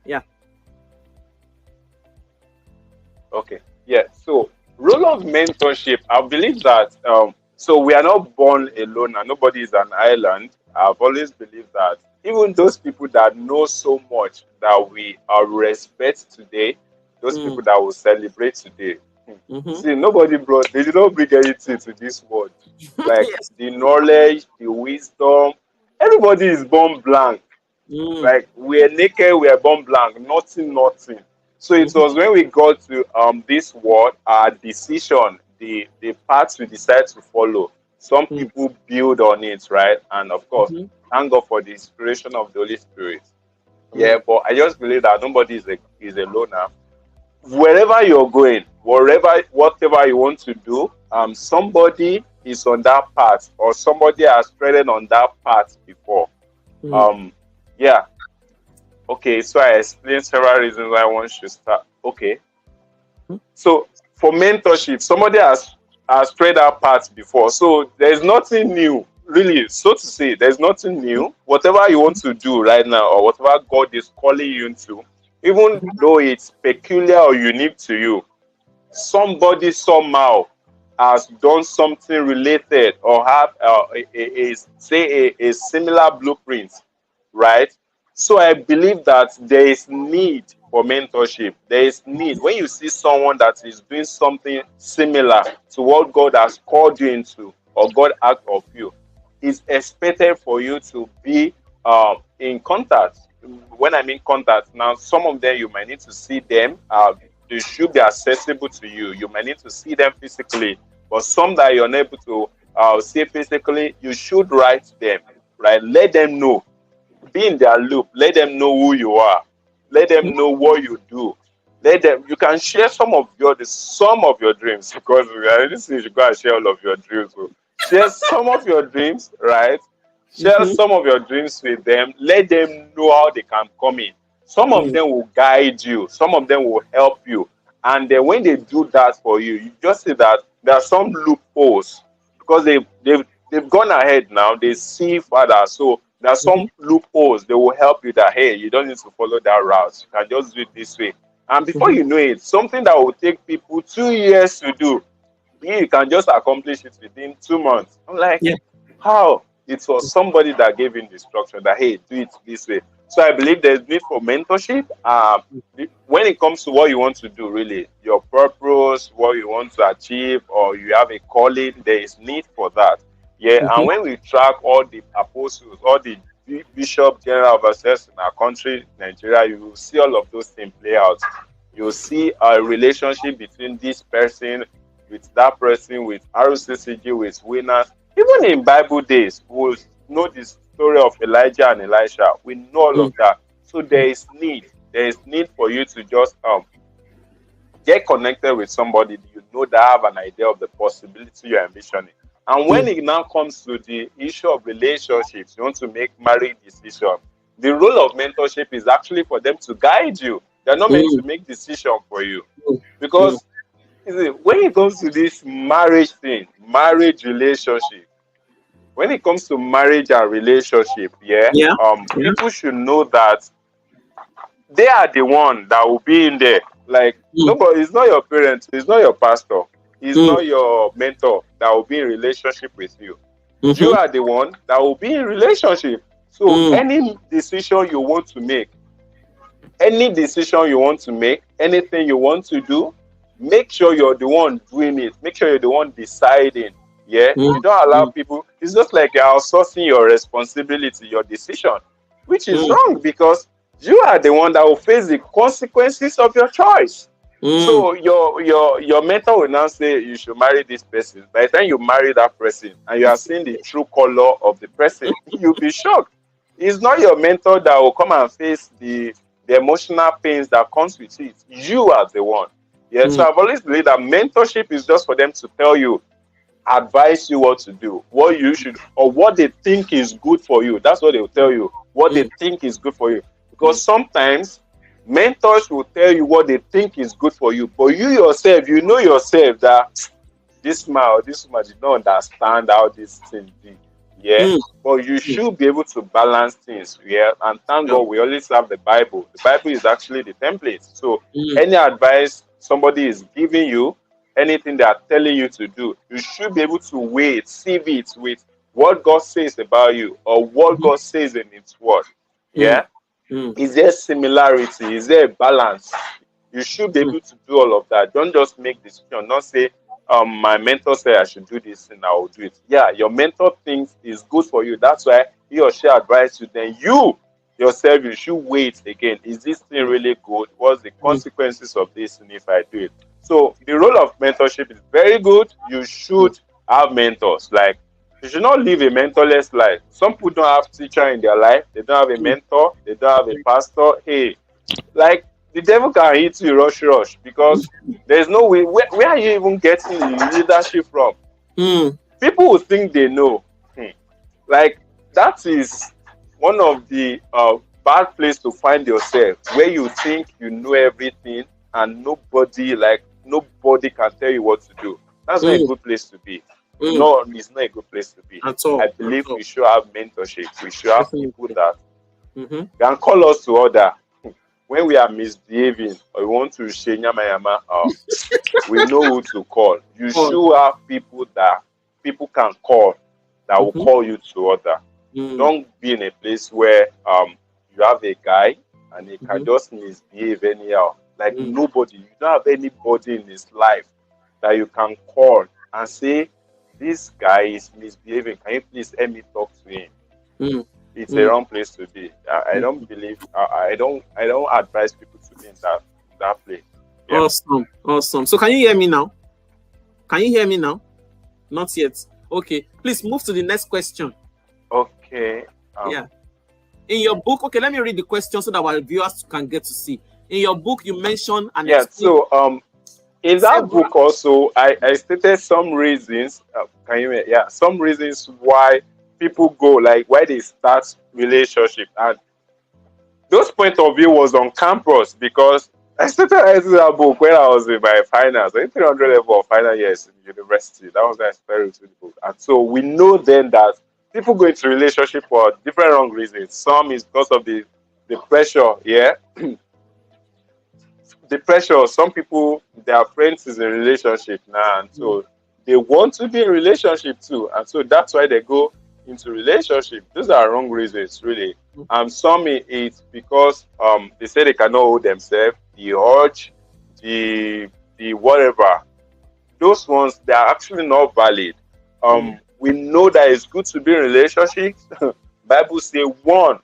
Okay, yeah. So Role of mentorship, I believe that so we are not born alone and nobody is an island. I've always believed that even those people that know so much that we respect today, those people that will celebrate today. See, nobody brought, they did not bring anything to this world. Like Yes. the knowledge, the wisdom, everybody is born blank. Like we're naked, we're born blank, nothing, nothing. So it was when we got to this world, our decision, the paths we decide to follow. Some people build on it, right? And of course, thank God for the inspiration of the Holy Spirit. Yeah, but I just believe that nobody is a loner. Wherever you're going, whatever you want to do, somebody is on that path, or somebody has treaded on that path before. Yeah. Okay, so I explained several reasons why one should start. Okay. So for mentorship, somebody has tread that path before. So there's nothing new, really, so to say, there's nothing new. Whatever you want to do right now, or whatever God is calling you into, even though it's peculiar or unique to you, somebody somehow has done something related or have a similar blueprint, right? So I believe that there is need for mentorship. There is need. When you see someone that is doing something similar to what God has called you into, or God asked of you, it's expected for you to be in contact. When I mean contact, now some of them you might need to see them. They should be accessible to you. You might need to see them physically, but some that you're unable to see physically, you should write them, right? Let them know. Be in their loop. Let them know who you are. Let them know what you do. Let them. You can share some of your dreams, because we are really saying you go and share all of your dreams. So share some of your dreams, right? Share some of your dreams with them. Let them know how they can come in. Some of them will guide you. Some of them will help you. And then when they do that for you, you just see that there are some loopholes, because they've gone ahead now. They see further. So there are some loopholes. They will help you that, hey, you don't need to follow that route. You can just do it this way. And before you know it, something that will take people 2 years to do, you can just accomplish it within 2 months. I'm like, how? It was somebody that gave him the instruction that, hey, do it this way. So I believe there's need for mentorship. When it comes to what you want to do, really, your purpose, what you want to achieve, or you have a calling, there is need for that. Yeah, and when we track all the apostles, all the bishop, general overseers in our country, Nigeria, you will see all of those things play out. You'll see a relationship between this person with that person, with RCCG, with winners. Even in Bible days, we'll know the story of Elijah and Elisha. We know all of that. So there is need. There is need for you to just get connected with somebody you know that have an idea of the possibility you're envisioning. And when it now comes to the issue of relationships, you want to make marriage decision, the role of mentorship is actually for them to guide you. They're not meant to make decision for you. Because when it comes to this marriage thing, marriage relationship, when it comes to marriage and relationship, people should know that they are the one that will be in there. Like, nobody, it's not your parents, it's not your pastor, it's not your mentor that will be in relationship with you. You are the one that will be in relationship. So any decision you want to make, anything you want to do, make sure you're the one doing it. Make sure you're the one deciding. Yeah, you don't allow people. It's just like you're outsourcing your responsibility, your decision, which is wrong, because you are the one that will face the consequences of your choice. So your mentor will now say you should marry this person. By the time you marry that person and you are seeing the true color of the person, you'll be shocked. It's not your mentor that will come and face the emotional pains that comes with it. You are the one. Yeah. So I've always believed that mentorship is just for them to tell you, advise you what to do, what you should, or what they think is good for you. That's what they'll tell you, what they think is good for you. Because sometimes mentors will tell you what they think is good for you, but you yourself, you know yourself that this man or this woman did not understand how this thing be. Yeah, but you should be able to balance things. Yeah, and thank God we always have the Bible. The Bible is actually the template. So any advice somebody is giving you, anything they are telling you to do. You should be able to weigh it, sieve it with what God says about you or what God says in His word. Yeah. Is there similarity? Is there a balance? You should be able to do all of that. Don't just make decision. Not say, my mentor said I should do this and I will do it. Yeah, your mentor thinks is good for you. That's why he or she advised you. Then you yourself, you should wait again. Is this thing really good? What's the consequences of this and if I do it? So the role of mentorship is very good. You should have mentors. Like, you should not live a mentorless life. Some people don't have teacher in their life. They don't have a mentor. They don't have a pastor. Hey, like, the devil can hit you rush because there's no way. Where are you even getting the leadership from? People who think they know. Like, that is one of the bad place to find yourself, where you think you know everything and nobody can tell you what to do. That's not a good place to be. No, it's not a good place to be. At all. I believe we should have mentorship. We should have people that can call us to order when we are misbehaving or we want to share yama, we know who to call. You should have people that people can call that will call you to order. Don't be in a place where you have a guy and he can just misbehave anyhow. Like nobody, you don't have anybody in his life that you can call and say, this guy is misbehaving. Can you please help me talk to him? It's a wrong place to be. I don't believe. I don't advise people to be in that place. Yeah. Awesome. So can you hear me now? Not yet. Okay. Please move to the next question. Okay. Yeah. In your book, okay, let me read the question so that our viewers can get to see. In your book, you mentioned and so in that book also, I stated some reasons. Some reasons why people go, like why they start relationship, and those point of view was on campus because I started writing that book when I was in my finals, 300 level of final years in university. That was when I started writing the book, and so we know then that people go into relationship for different wrong reasons. Some is because of the pressure, the pressure. Some people, their friends is in relationship now, and so they want to be in relationship too, and so that's why they go into relationship. Those are wrong reasons, really. Some it's because they say they cannot hold themselves, the urge, the whatever. Those ones, they are actually not valid. We know that it's good to be in relationships. Bible say one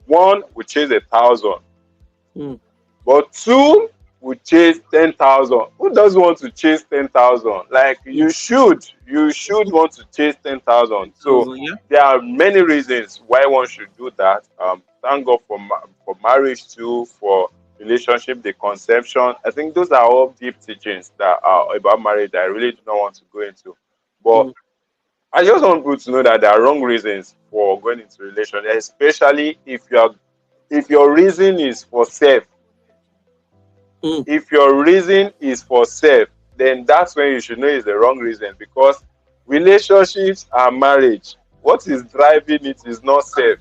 will chase 1,000, but two will chase 10,000. Who doesn't want to chase 10,000? Like, you should want to chase 10,000. So there are many reasons why one should do that. Thank God for marriage too, for relationship, the conception. I think those are all deep teachings that are about marriage that I really do not want to go into. But I just want people to know that there are wrong reasons for going into relationship, especially if your reason is for self. If your reason is for self, then that's when you should know it's the wrong reason, because relationships and marriage, what is driving it is not self.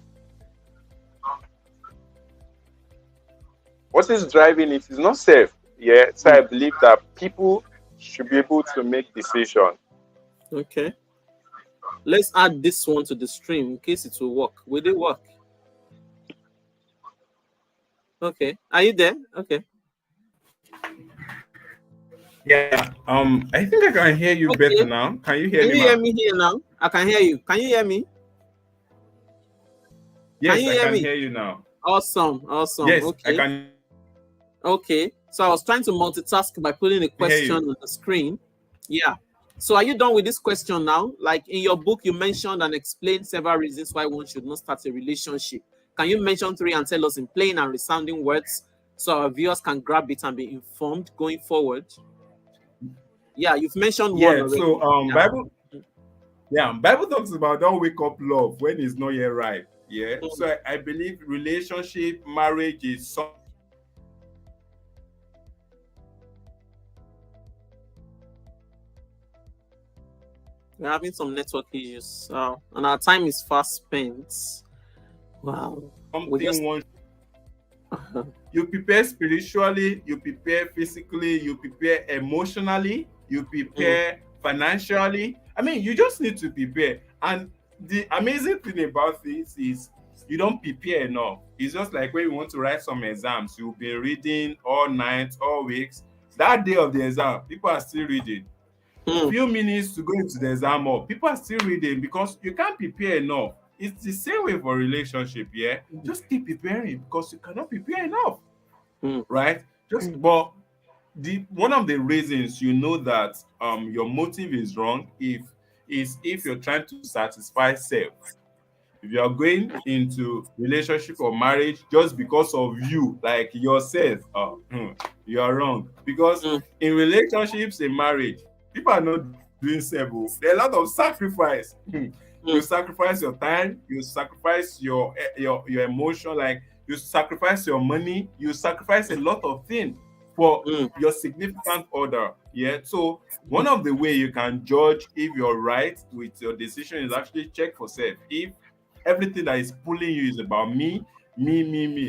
What is driving it is not self. Yeah, so I believe that people should be able to make decisions. Okay. Let's add this one to the stream in case it will work. Will it work? Okay. Are you there? Okay. Yeah. I think I can hear you better now. Can you hear me? Can you hear me here now? I can hear you. Can you hear me? Yes, I can hear you now. Awesome. Yes, okay. I can. Okay. So I was trying to multitask by putting a question on the screen. Yeah. So are you done with this question now? Like, in your book, you mentioned and explained several reasons why one should not start a relationship. Can you mention 3 and tell us in plain and resounding words so our viewers can grab it and be informed going forward? Yeah, you've mentioned one already. So Bible talks about don't wake up love when it's not yet right. Yeah. So I believe relationship, marriage is something. We're having some network issues, and our time is fast spent. Wow. You prepare spiritually, you prepare physically, you prepare emotionally, you prepare financially. I mean, you just need to prepare. And the amazing thing about this is you don't prepare enough. It's just like when you want to write some exams, you'll be reading all night, all weeks. That day of the exam, people are still reading. Few minutes to go into the exam hall, people are still reading because you can't prepare enough. It's the same way for relationship, yeah. Just keep preparing because you cannot prepare enough, right? But the one of the reasons you know that your motive is wrong if you're trying to satisfy self. If you are going into relationship or marriage just because of you, like yourself, you are wrong. Because in relationships, in marriage, people are not doing several. There are a lot of sacrifice. You sacrifice your time, you sacrifice your emotion, like you sacrifice your money, you sacrifice a lot of things for your significant other. Yeah. So one of the way you can judge if you're right with your decision is actually check for self. If everything that is pulling you is about me,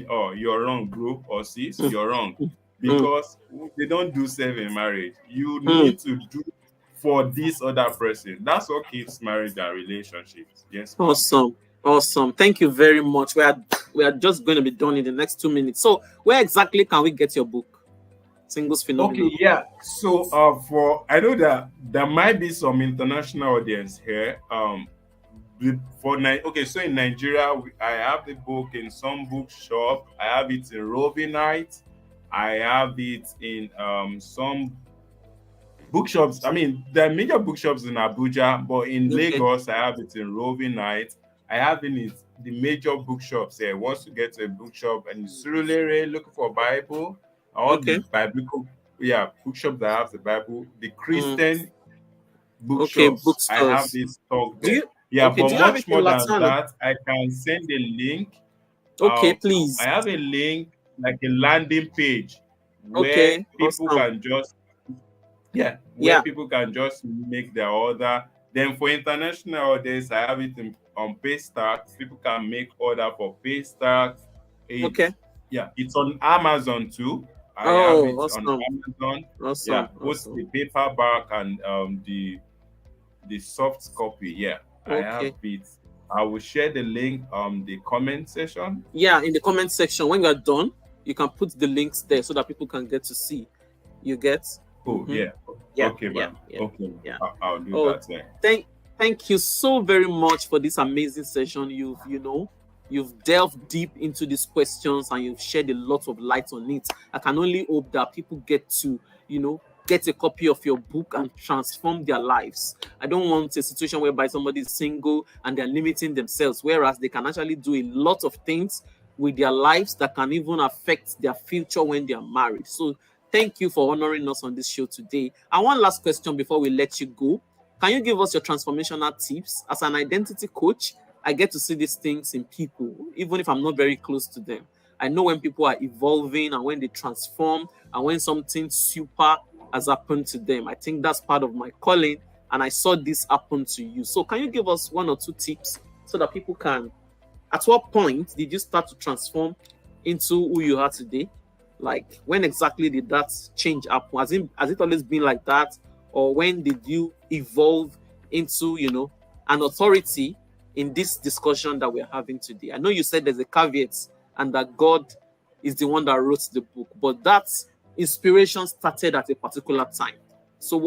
oh, you're wrong, bro or sis, you're wrong. Because they don't do self in marriage. You need to do for this other person. That's what keeps marriage and relationships. Yes. Awesome. Thank you very much. We are just going to be done in the next 2 minutes. So where exactly can we get your book? Singles Phenomenon. Okay, yeah. So I know that there might be some international audience here. So in Nigeria, I have the book in some bookshop. I have it in Roving Night. I have it in some bookshops. I mean, there are major bookshops in Abuja, but in Lagos, I have it in Roving Night. I have it in the major bookshops here. Once you get to a bookshop and Surulere looking for a Bible, all the biblical, bookshops that have the Bible, the Christian bookshops, I have this stock there. But much more than that, I can send a link. Okay, please. I have a link, like a landing page, where people can just people can just make their order. Then for international orders, I have it on Paystack. People can make order for Paystack. It's on Amazon too. I have it on Amazon. Both the paperback and the soft copy. I have it. I will share the link the comment section. In the comment section. When you're done, you can put the links there so that people can get to see. You get? Okay, man. I'll do that. Thank you so very much for this amazing session. You've delved deep into these questions and you've shed a lot of light on it. I can only hope that people get to, get a copy of your book and transform their lives. I don't want a situation whereby somebody is single and they're limiting themselves, whereas they can actually do a lot of things with their lives that can even affect their future when they are married. So thank you for honoring us on this show today. And one last question before we let you go. Can you give us your transformational tips? As an identity coach, I get to see these things in people, even if I'm not very close to them. I know when people are evolving and when they transform and when something super has happened to them. I think that's part of my calling, and I saw this happen to you. So can you give us 1 or 2 tips so that people can... At what point did you start to transform into who you are today? Like, when exactly did that change happen? Has it always been like that? Or when did you evolve into, an authority in this discussion that we're having today? I know you said there's a caveat and that God is the one that wrote the book, but that inspiration started at a particular time. So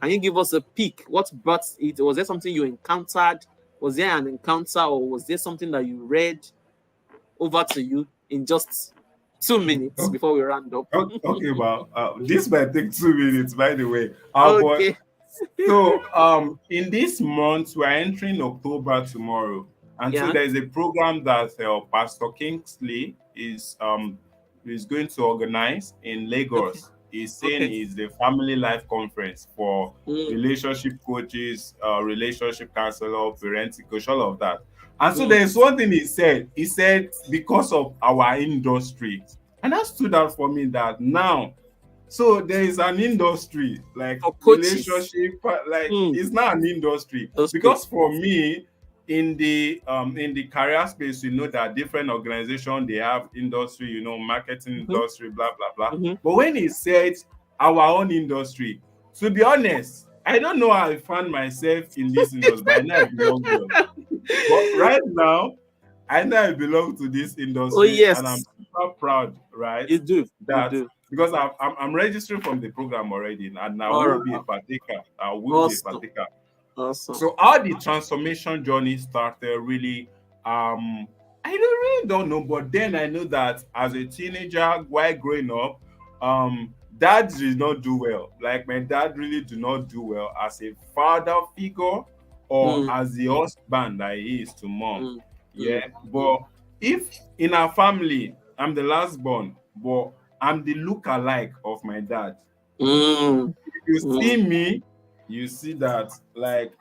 can you give us a peek? What brought it? Was there something you encountered? Was there an encounter, or was there something that you read? Over to you in just 2 minutes before we round up. Okay, well, this might take 2 minutes, by the way. Okay. So, in this month, we're entering October tomorrow. And so there's a program that Pastor Kingsley is going to organize in Lagos. He's saying it's the Family Life Conference for relationship coaches, relationship counselor, parenting coach, all of that. And so there's one thing he said. He said, because of our industry. And that stood out for me that now, so there is an industry, like relationship, like it's not an industry. Because for me, in the career space, that different organizations, they have industry, marketing industry, blah, blah, blah. But when he said our own industry, to be honest, I don't know how I found myself in this industry, but I know I belong well. But right now, I know I belong to this Oh industry, and I'm yes, super proud, right? you do. You That do. because I'm registering from the program already, and I All will right. be a partaker. I will be a Awesome. partaker. Awesome. So how the transformation journey started really, I really don't know, but then I know that as a teenager while growing up, dad did not do well. Like my dad really did not do well as a father figure or Mm, as the husband that he is to mom. mm, mm, Yeah. But if in our family, I'm the last born, but I'm the look-alike of my dad. mm, If you mm, see me, you see that like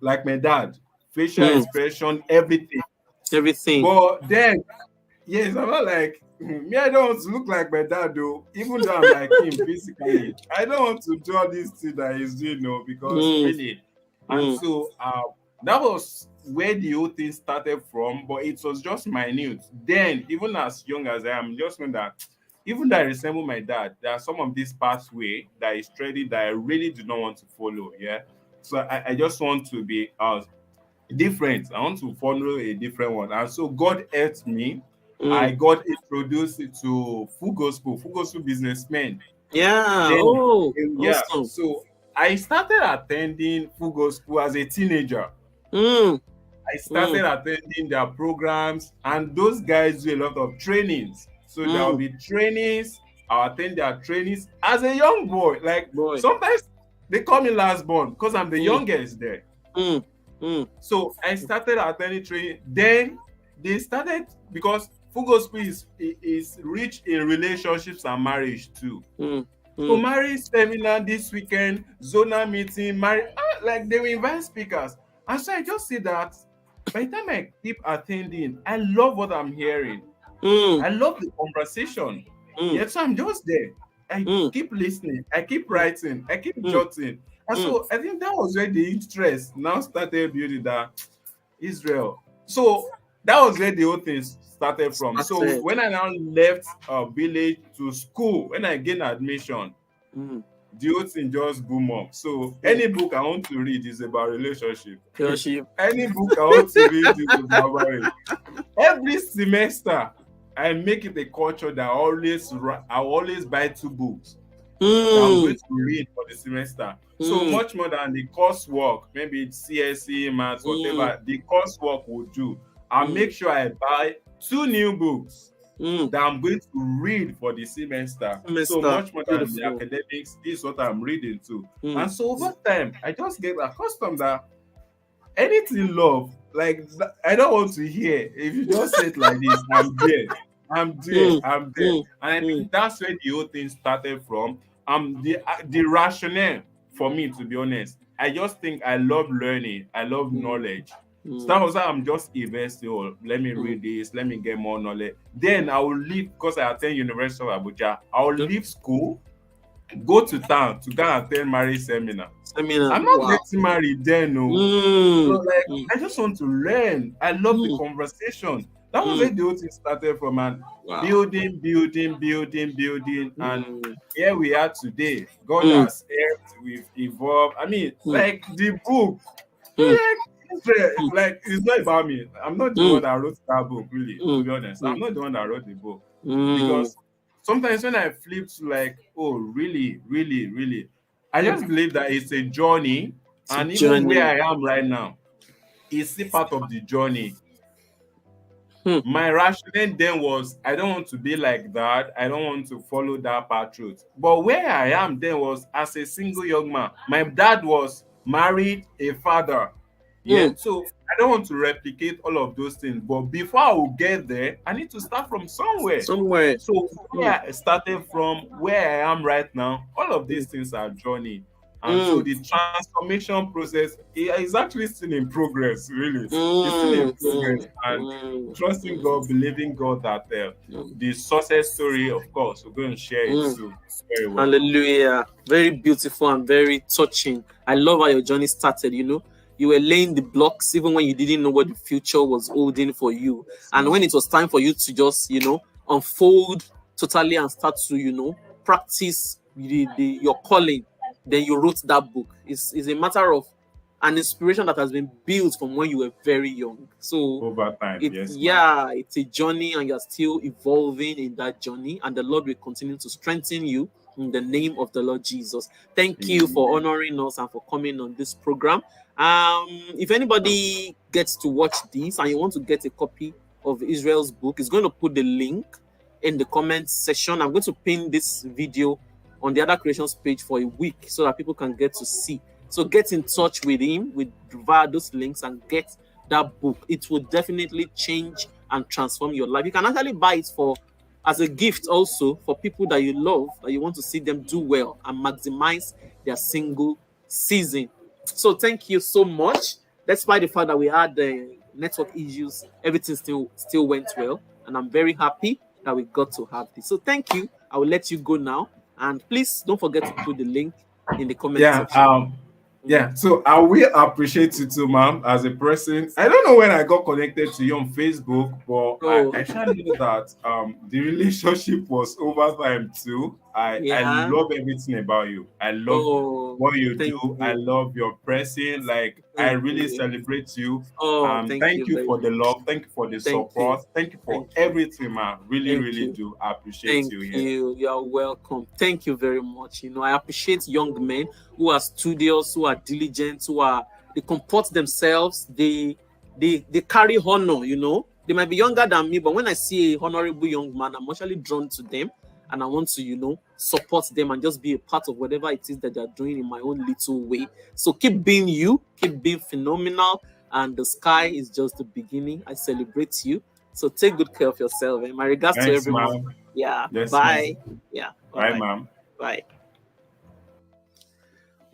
like my dad, facial mm. expression, everything. Everything. But then, yes, I'm not like me. I don't want to look like my dad though. Even though I'm like him physically, I don't want to do all these things that he's doing, no, because Mm, really. And mm, so that was where the whole thing started from. But it was just minute. Then, even as young as I am, just know that even though I resemble my dad, there are some of this pathway that is treading that I really do not want to follow. Yeah. So I just want to be different. I want to follow a different one. And so God helped me. I mm. got introduced to full gospel businessmen. Yeah. Then, Oh, yeah. awesome. So I started attending full gospel as a teenager. Mm, I mm, started attending their programs, and those guys do a lot of trainings. So there will mm. be trainings. I'll attend their trainings as a young boy. Like Boy. sometimes they call me last born because I'm the Mm, youngest there. mm, mm, So I started attending training. Then they started because full gospel is rich in relationships and marriage too. mm, So mm, marriage seminar this weekend, zonal meeting, like they will invite speakers. And so I just see that by the time I keep attending, I love what I'm hearing. mm, I love the conversation. mm, Yeah, so I'm just there. I mm, keep listening, I keep mm, writing, I keep mm, jotting. And mm. so I think that was where the interest now started building that Israel. So that was where the whole thing started from. So Started. when I now left village to school, when I gained admission, Mm, the whole thing just boom up. So mm. any book I want to read is about relationship. Fellowship. Any book I want to read is about marriage. Every semester, I make it a culture that I always buy 2 books that I'm going Mm, to read for the semester. So mm, much more than the coursework, maybe it's CSE, maths, mm, whatever the coursework will do. I'll mm, make sure I buy 2 new books mm. that I'm going to read for the semester. So Semester. much more than the Beautiful. academics, this is what I'm reading to. Mm, And so over time, I just get accustomed that anything love, like I don't want to hear. If you just say it like this, I'm there. I'm there. mm, I'm there. mm, And I mm, think that's where the whole thing started from. The rationale for me, to be honest, I just think I love learning. I love mm, knowledge. So mm, that was how I'm just investing. Oh, let me mm. read this. Let me get more knowledge. Then I will leave because I attend University of Abuja. I will Okay. leave school, go to town to go and attend marriage seminar. Seminar. I'm not Wow. getting married then, no. So Mm, like mm, I just want to learn. I love the mm, conversation. That was mm. where the whole thing started from, and Wow. building, and Mm, here we are today. God mm, has helped, we've evolved. I mean, mm, like the book, mm, like it's not about me. I'm not the mm, one that wrote that book, really, to mm, be honest. I'm mm, not the one that wrote the book. mm. Because sometimes when I flip to like, oh, really, I just believe that it's a journey, It's a and even where journey. I am right now is still part of the journey. Hmm. My rationale then was I don't want to be like that. I don't want to follow that path route. But where I am then was as a single young man. My dad was married, a father. Yeah. Mm. So I don't want to replicate all of those things. But before I will get there, I need to start from somewhere. Somewhere. So Mm, where I started from, where I am right now, all of mm, these things are journey. And so mm, the transformation process is actually still in progress, really. It's still in mm, progress. mm, And mm, trusting God, believing God that mm, the success story, of course, we're going to share it mm. too very well. Hallelujah. Very beautiful and very touching. I love how your journey started. You were laying the blocks even when you didn't know what the future was holding for you. Yes, And when it was time for you to just, unfold totally and start to, practice your calling, then you wrote that book. It's a matter of an inspiration that has been built from when you were very young. So Over time, yes, it's a journey, and you're still evolving in that journey, and the Lord will continue to strengthen you in the name of the Lord Jesus. Thank you for honoring us and for coming on this program. If anybody gets to watch this and you want to get a copy of Israel's book, it's going to put the link in the comments section. I'm going to pin this video on the Other Creations page for a week so that people can get to see. So get in touch with him via those links and get that book. It will definitely change and transform your life. You can actually buy it as a gift also for people that you love, that you want to see them do well and maximize their single season. So thank you so much. Despite the fact that we had the network issues, everything still went well, and I'm very happy that we got to have this. So thank you. I will let you go now, and please don't forget to put the link in the comment section. Yeah, so I will appreciate you too, ma'am, as a person. I don't know when I got connected to you on Facebook, but I shall know that the relationship was over time too. I love everything about you. I love what you do. I love your pressing. Like, I really celebrate you. Thank you for the love. Thank you for the support. Thank you for everything, man. Really do appreciate you. Thank you. You're welcome. Thank you very much. I appreciate young men who are studious, who are diligent, they comport themselves, they carry honor. They might be younger than me, but when I see a honorable young man, I'm actually drawn to them, and I want to support them and just be a part of whatever it is that they're doing in my own little way. So keep being you, keep being phenomenal, and the sky is just the beginning. I celebrate you. So take good care of yourself, and my regards to everyone. Ma'am. Yeah. Yes, bye. Ma'am. Yeah. Bye, ma'am. Bye.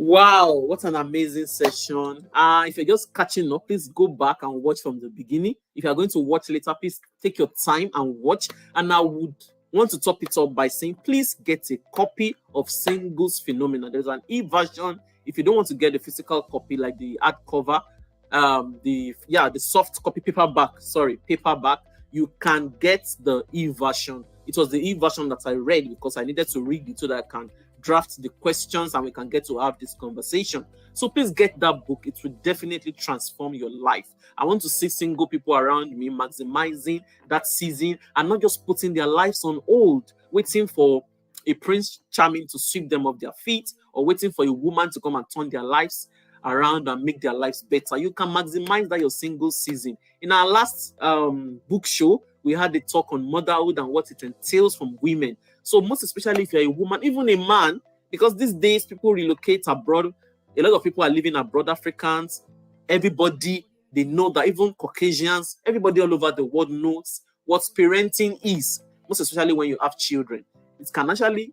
Wow, what an amazing session. If you're just catching up, please go back and watch from the beginning. If you're going to watch later, please take your time and watch. And I would want to top it up by saying, please get a copy of Singles Phenomena. There's an e-version. If you don't want to get the physical copy, like the hardcover, the soft copy paperback, you can get the e-version. It was the e-version that I read because I needed to read it so that I can draft the questions and we can get to have this conversation. So please get that book. It will definitely transform your life. I want to see single people around me maximizing that season and not just putting their lives on hold, waiting for a Prince Charming to sweep them off their feet, or waiting for a woman to come and turn their lives around and make their lives better. You can maximize that your single season. In our last book show, we had a talk on motherhood and what it entails from women. So most especially if you're a woman, even a man, because these days people relocate abroad. A lot of people are living abroad, Africans, everybody, they know that, even Caucasians, everybody all over the world knows what parenting is, most especially when you have children. It can actually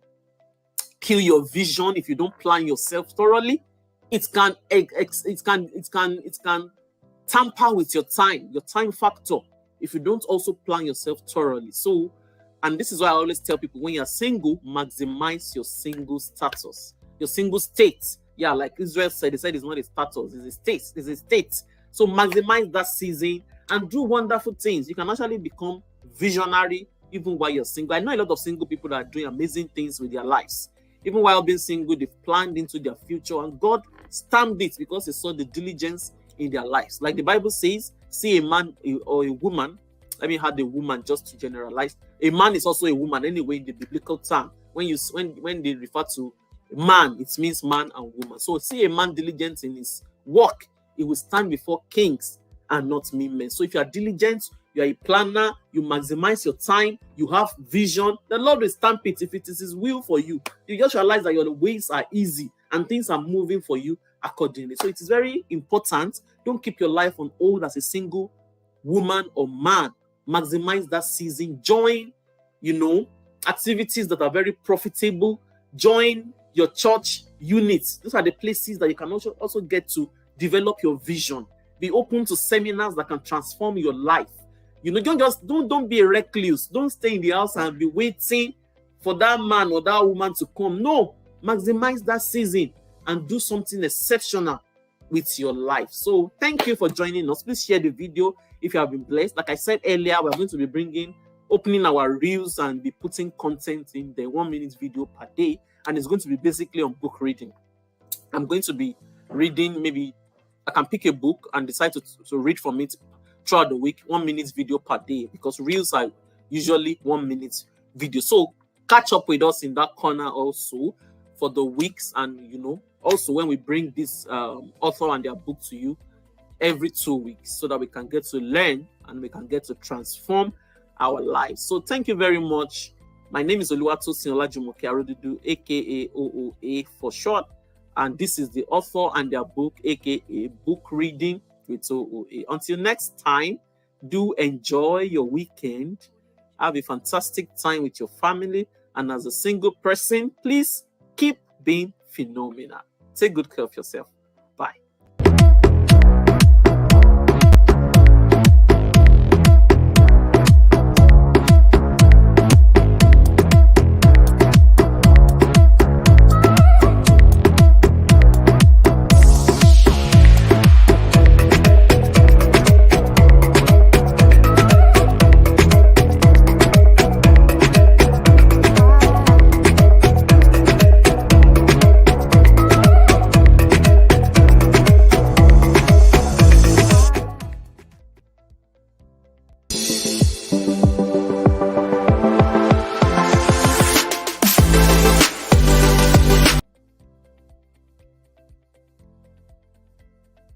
kill your vision if you don't plan yourself thoroughly. It can tamper with your time factor, if you don't also plan yourself thoroughly. So, and this is why I always tell people, when you're single, maximize your single status, your single state. Yeah, like Israel said, he said it's not a status, it's a state. So maximize that season and do wonderful things. You can actually become visionary even while you're single. I know a lot of single people that are doing amazing things with their lives. Even while being single, they've planned into their future, and God stamped it because He saw the diligence in their lives. Like the Bible says, see a man or a woman. Let me add a woman just to generalize. A man is also a woman anyway in the biblical term. When they refer to man, it means man and woman. So see a man diligent in his work, he will stand before kings and not men. So if you are diligent, you are a planner, you maximize your time, you have vision, the Lord will stamp it. If it is His will for you, you just realize that your ways are easy and things are moving for you accordingly. So it is very important. Don't keep your life on hold as a single woman or man. Maximize that season. Join, activities that are very profitable. Join your church units. Those are the places that you can also get to develop your vision. Be open to seminars that can transform your life. Don't be a recluse. Don't stay in the house and be waiting for that man or that woman to come. No, maximize that season and do something exceptional with your life. So thank you for joining us. Please share the video if you have been blessed. Like I said earlier, we're going to be opening our reels and be putting content in the 1 minute video per day, and it's going to be basically on book reading. I'm going to be reading, maybe I can pick a book and decide to read from it throughout the week, 1 minute video per day, because reels are usually 1 minute video. So catch up with us in that corner also for the weeks, and also when we bring this author and their book to you every 2 weeks, so that we can get to learn and we can get to transform our lives. So thank you very much. My name is Oluwatosin Olajumoke Arodudu, aka OOA for short, and this is the author and their book, aka Book Reading with OOA. Until next time, do enjoy your weekend. Have a fantastic time with your family, and as a single person, please keep being phenomenal. Take good care of yourself.